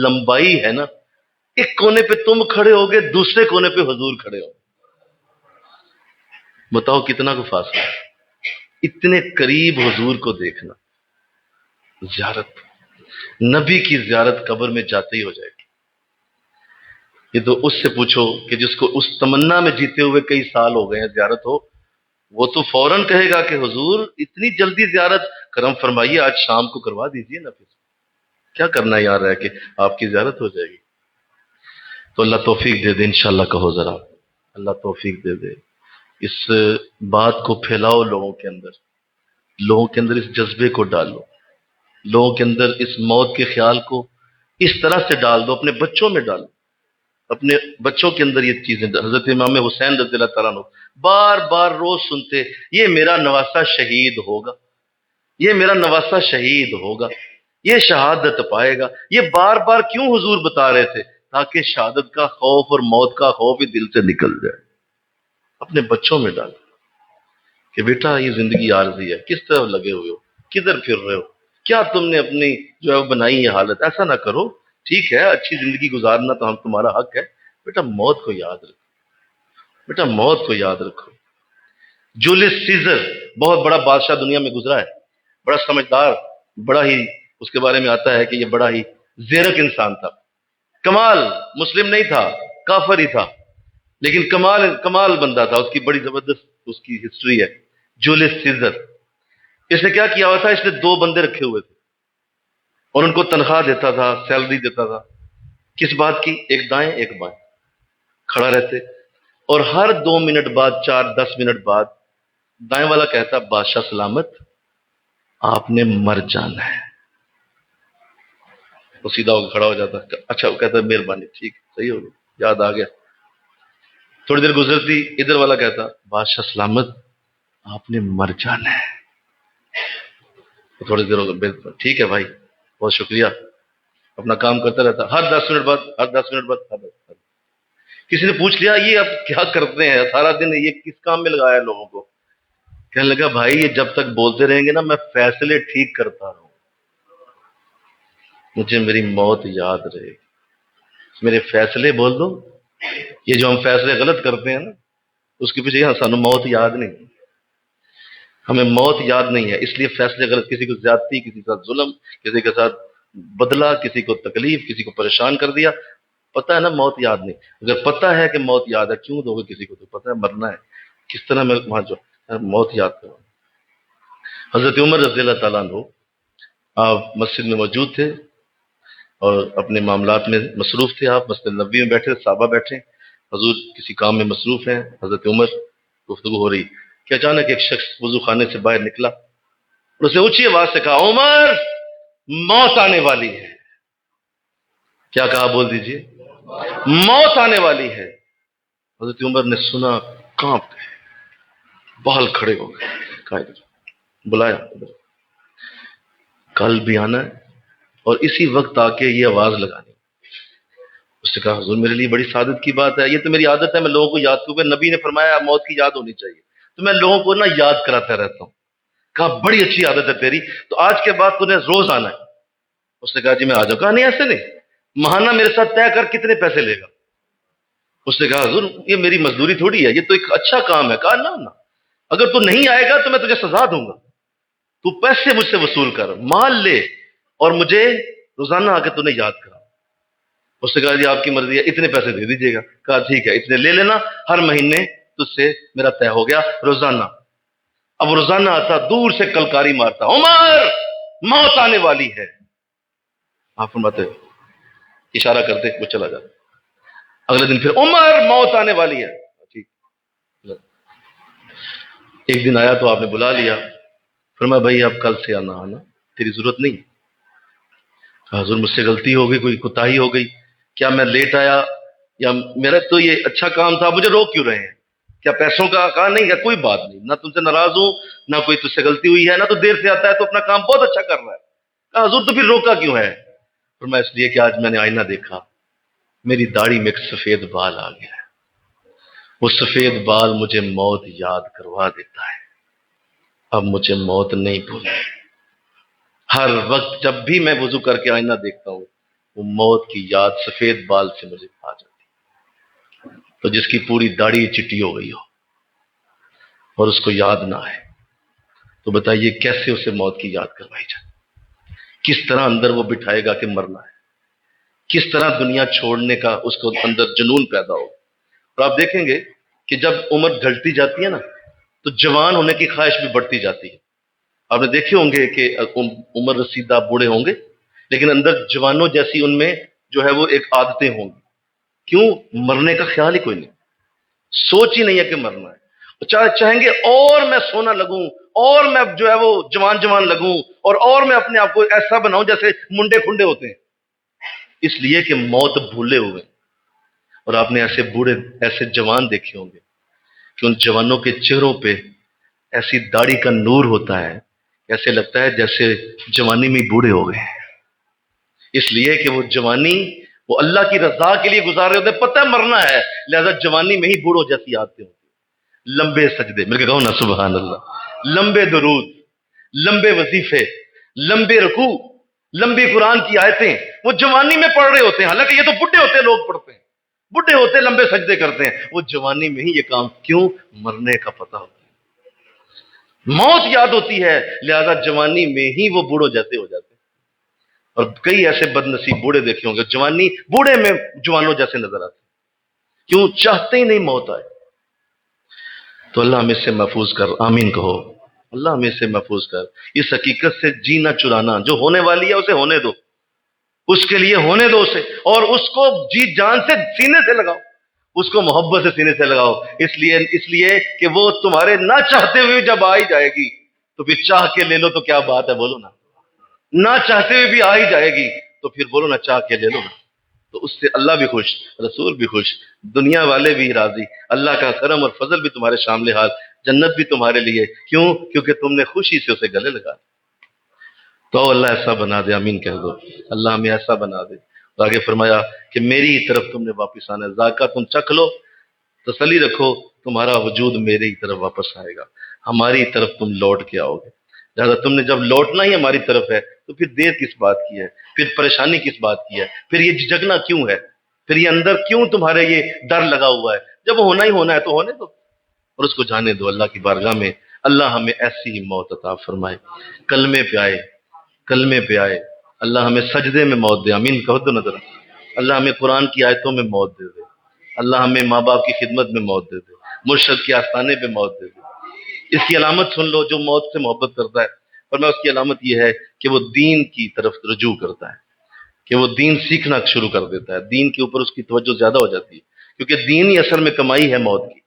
لمبائی ہے نا، ایک کونے پہ تم کھڑے ہوگے، دوسرے کونے پہ حضور کھڑے ہو، بتاؤ کتنا کو فاصلہ ہے، اتنے قریب حضور کو دیکھنا۔ زیارت، نبی کی زیارت قبر میں جاتے ہی ہو جائے گی۔ یہ تو اس سے پوچھو کہ جس کو اس تمنا میں جیتے ہوئے کئی سال ہو گئے ہیں زیارت ہو، وہ تو فوراً کہے گا کہ حضور اتنی جلدی زیارت کرم فرمائیے، آج شام کو کروا دیجیے نا، پھر کیا کرنا یار ہے کہ آپ کی زیارت ہو جائے گی۔ تو اللہ توفیق دے دے، انشاءاللہ کہو ذرا، اللہ توفیق دے دے، اس بات کو پھیلاؤ لوگوں کے اندر، لوگوں کے اندر اس جذبے کو ڈالو، لوگوں کے اندر اس موت کے خیال کو اس طرح سے ڈال دو، اپنے بچوں میں ڈالو، اپنے بچوں کے اندر یہ چیزیں۔ حضرت امام حسین رضی اللہ تعالیٰ عنہ بار بار روز سنتے، یہ میرا نواسہ شہید ہوگا، یہ میرا نواسہ شہید ہوگا، یہ شہادت پائے گا۔ یہ بار بار کیوں حضور بتا رہے تھے؟ تاکہ شہادت کا خوف اور موت کا خوف ہی دل سے نکل جائے۔ اپنے بچوں میں ڈال کہ بیٹا یہ زندگی عارضی ہے، کس طرح لگے ہوئے ہو، کدھر پھر رہے ہو، کیا تم نے اپنی جو ہے بنائی ہے حالت، ایسا نہ کرو، ٹھیک ہے اچھی زندگی گزارنا تو ہم تمہارا حق ہے، بیٹا موت کو یاد رکھو، بیٹا موت کو یاد رکھو۔ جولیس سیزر بہت بڑا بادشاہ دنیا میں گزرا ہے، بڑا سمجھدار، بڑا ہی اس کے بارے میں آتا ہے کہ یہ بڑا ہی زیرک انسان تھا، کمال، مسلم نہیں تھا، کافر ہی تھا، لیکن کمال بندہ تھا، اس کی بڑی زبردست اس کی ہسٹری ہے۔ جولیس سیزر، اس نے کیا کیا ہوا تھا، اس نے دو بندے رکھے ہوئے تھے اور ان کو تنخواہ دیتا تھا، سیلری دیتا تھا، کس بات کی، ایک دائیں ایک بائیں کھڑا رہتے، اور ہر 2 منٹ بعد، 4-10 منٹ بعد دائیں والا کہتا بادشاہ سلامت، آپ نے مر جانا ہے، وہ سیدھا ہو کے کھڑا ہو جاتا، اچھا، وہ کہتا مہربانی، ٹھیک، صحیح ہو گیا، یاد آ گیا۔ تھوڑی دیر گزرتی، ادھر والا کہتا بادشاہ سلامت، آپ نے مر جانا ہے، تھوڑی دیر ہو گئی، ٹھیک ہے بھائی، بہت شکریہ، اپنا کام کرتا رہتا، ہر 10 منٹ بعد، ہر 10 منٹ بعد، ہر 10 منٹ۔ کسی نے پوچھ لیا یہ اب کیا کرتے ہیں سارا دن، یہ کس کام میں لگایا ہے لوگوں کو؟ کہنے لگا بھائی یہ جب تک بولتے رہیں گے نا میں فیصلے ٹھیک کرتا رہوں، مجھے میری موت یاد رہے گی۔ میرے فیصلے بول دو، یہ جو ہم فیصلے غلط کرتے ہیں نا اس کے پیچھے سانو موت یاد نہیں، ہمیں موت یاد نہیں ہے، اس لیے فیصلے غلط، کسی کو زیادتی، کسی کے ساتھ ظلم، کسی کے ساتھ بدلہ، کسی کو تکلیف، کسی کو پریشان کر دیا۔ پتہ ہے نا موت یاد نہیں، اگر پتہ ہے کہ موت یاد ہے کیوں دو گے کسی کو؟ تو پتہ ہے مرنا ہے، کس طرح میں وہاں جو موت یاد کروں۔ حضرت عمر رضی اللہ تعالیٰ عنہ آپ مسجد میں موجود تھے اور اپنے معاملات میں مصروف تھے، آپ مسجد نبوی میں بیٹھے، صحابہ بیٹھے، حضور کسی کام میں مصروف ہیں، حضرت عمر گفتگو ہو رہی کہ اچانک ایک شخص وضو خانے سے باہر نکلا اور اسے اونچی آواز سے کہا عمر موت آنے والی ہے۔ کیا کہا بول دیجئے؟ موت آنے والی ہے۔ حضرت عمر نے سنا، کانپ گئے، بال کھڑے ہو گئے، کہا ادھر، بلایا ادھر، کل بھی آنا ہے اور اسی وقت آ کے یہ آواز لگانی۔ اس نے کہا حضور میرے لیے بڑی سعادت کی بات ہے، یہ تو میری عادت ہے، میں لوگوں کو یاد کروں، نبی نے فرمایا موت کی یاد ہونی چاہیے تو میں لوگوں کو نا یاد کراتا رہتا ہوں۔ کہا بڑی اچھی عادت ہے تیری، تو آج کے بعد تو نے روز آنا ہے۔ اس نے کہا جی میں آ جاؤں۔ کہا نہیں ایسے نہیں، ماہانہ میرے ساتھ طے کر کتنے پیسے لے گا؟ اس نے کہا حضور یہ میری مزدوری تھوڑی ہے، یہ تو ایک اچھا کام ہے۔ کہا نہ اگر تو نہیں آئے گا تو میں تجھے سزا دوں گا، تو پیسے مجھ سے وصول کر، مال لے اور مجھے روزانہ آ کے تو نے یاد کرا۔ اس نے کہا جی آپ کی مرضی ہے، اتنے پیسے دے دیجیے گا۔ کہا ٹھیک ہے اتنے لے لینا، ہر مہینے تجھ سے میرا طے ہو گیا روزانہ۔ اب روزانہ آتا، دور سے کلکاری مارتا، عمر موت آنے والی ہے۔ آپ فرماتے اشارہ کرتے وہ چلا جاتا۔ اگلے دن پھر عمر موت آنے والی ہے، ٹھیک۔ ایک دن آیا تو آپ نے بلا لیا، فرمایا بھائی اب کل سے آنا تیری ضرورت نہیں۔ حضور مجھ سے غلطی ہو گئی، کوئی کوتاہی ہو گئی، کیا میں لیٹ آیا یا میرا تو یہ اچھا کام تھا، مجھے روک کیوں رہے ہیں؟ کیا پیسوں کا؟ کہا نہیں ہے کوئی بات نہیں، نہ تم سے ناراض ہوں، نہ کوئی تجھ سے غلطی ہوئی ہے، نہ تو دیر سے آتا ہے تو اپنا کام بہت اچھا کر رہا ہے۔ کہا حضور تو پھر روکا کیوں ہے؟ فرمایا اس لیے کہ آج میں نے آئینہ دیکھا، میری داڑھی میں ایک سفید بال آ گیا ہے، وہ سفید بال مجھے موت یاد کروا دیتا ہے، اب مجھے موت نہیں بھولنی۔ ہر وقت جب بھی میں وضو کر کے آئینہ دیکھتا ہوں وہ موت کی یاد سفید بال سے مجھے آ جاتی ہے۔ تو جس کی پوری داڑھی چٹی ہو گئی ہو اور اس کو یاد نہ آئے تو بتائیے کیسے اسے موت کی یاد کروائی جائے؟ کس طرح اندر وہ بٹھائے گا کہ مرنا ہے؟ کس طرح دنیا چھوڑنے کا اس کو اندر جنون پیدا ہو؟ اور آپ دیکھیں گے کہ جب عمر ڈھلتی جاتی ہے نا تو جوان ہونے کی خواہش بھی بڑھتی جاتی ہے۔ آپ نے دیکھے ہوں گے کہ عمر رسیدہ بوڑھے ہوں گے لیکن اندر جوانوں جیسی ان میں جو ہے وہ ایک عادتیں ہوں گی۔ کیوں؟ مرنے کا خیال ہی کوئی نہیں، سوچ ہی نہیں ہے کہ مرنا ہے۔ چاہیں گے اور میں سونا لگوں اور میں جو ہے وہ جوان لگوں اور میں اپنے آپ کو ایسا بناؤں جیسے منڈے کھنڈے ہوتے ہیں، اس لیے کہ موت بھولے ہوئے۔ اور آپ نے ایسے بوڑھے ایسے جوان دیکھے ہوں گے کہ ان جوانوں کے چہروں پہ ایسی داڑھی کا نور ہوتا ہے، ایسے لگتا ہے جیسے جوانی میں بوڑھے ہو گئے ہیں، اس لیے کہ وہ جوانی وہ اللہ کی رضا کے لیے گزار رہے ہوتے ہیں، پتہ مرنا ہے، لہذا جوانی میں ہی بوڑھوں جیسی عادتیں ہوتی ہیں۔ لمبے سجدے، مل کے کہو نا سبحان اللہ، لمبے درود، لمبے وظیفے، لمبے رکوع، لمبی قرآن کی آیتیں وہ جوانی میں پڑھ رہے ہوتے ہیں، حالانکہ یہ تو بڈھے ہوتے لوگ پڑھتے ہیں، بڈھے ہوتے لمبے سجدے کرتے ہیں، وہ جوانی میں ہی یہ کام، کیوں؟ مرنے کا پتہ ہوتا ہے، موت یاد ہوتی ہے، لہذا جوانی میں ہی وہ بوڑھوں جیسے ہو جاتے ہیں۔ اور کئی ایسے بد نصیب بوڑھے دیکھے ہوں گے جوانی بوڑھے میں جوانوں جیسے نظر آتے ہیں، کیوں؟ چاہتے ہی نہیں موت آئے۔ تو اللہ ہمیں سے محفوظ کر، آمین کہو۔ اللہ ہمیں سے محفوظ کر، اس حقیقت سے جینا چرانا، جو ہونے والی ہے اسے ہونے دو، اس کے لیے ہونے دو اسے، اور اس کو جی جان سے سینے سے لگاؤ، اس کو محبت سے سینے سے لگاؤ، اس لیے کہ وہ تمہارے نہ چاہتے ہوئے جب آ ہی جائے گی تو پھر چاہ کے لے لو تو کیا بات ہے، بولو نا، نہ چاہتے ہوئے بھی آ ہی جائے گی تو پھر بولو نا چاہ کے لے لو نا، تو اس سے اللہ بھی خوش، رسول بھی خوش، دنیا والے بھی راضی، اللہ کا کرم اور فضل بھی تمہارے شامل حال، جنت بھی تمہارے لیے، کیوں؟ کیونکہ تم نے خوشی سے اسے گلے لگا۔ تو اللہ ایسا بنا دے، آمین کہہ دو، اللہ ہمیں ایسا بنا دے۔ اور آگے فرمایا کہ میری ہی طرف تم نے واپس آنا ہے، ذائقہ تم چکھ لو، تسلی رکھو، تمہارا وجود میرے ہی طرف واپس آئے گا، ہماری طرف تم لوٹ کے آؤ گے۔ لہٰذا تم نے جب لوٹنا ہی ہماری طرف ہے تو پھر دیر کس بات کی ہے، پھر پریشانی کس بات کی ہے، پھر یہ جھجکنا کیوں ہے، پھر یہ اندر کیوں تمہارے یہ ڈر لگا ہوا ہے؟ جب ہونا ہی ہونا ہے تو ہونے دو اور اس کو جانے دو۔ اللہ کی بارگاہ میں اللہ ہمیں ایسی ہی موت عطا فرمائے، کلمے پہ آئے، کلمے پہ آئے، اللہ ہمیں سجدے میں موت دے، آمین کہو تو نظر، اللہ ہمیں قرآن کی آیتوں میں موت دے دے، اللہ ہمیں ماں باپ کی خدمت میں موت دے دے، مرشد کے آستانے پہ موت دے دے۔ اس کی علامت سن لو، جو موت سے محبت کرتا ہے، ورنہ اس کی علامت یہ ہے کہ وہ دین کی طرف رجوع کرتا ہے، کہ وہ دین سیکھنا شروع کر دیتا ہے، دین کے اوپر اس کی توجہ زیادہ ہو جاتی ہے، کیونکہ دین ہی اصل میں کمائی ہے موت کی،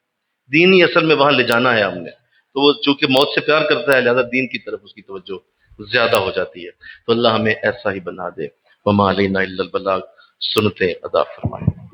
دین ہی اصل میں وہاں لے جانا ہے ہم نے، تو وہ چونکہ موت سے پیار کرتا ہے لہذا دین کی طرف اس کی توجہ زیادہ ہو جاتی ہے۔ تو اللہ ہمیں ایسا ہی بنا دے، وما علینا الا البلاغ، سنتیں ادا فرمائے۔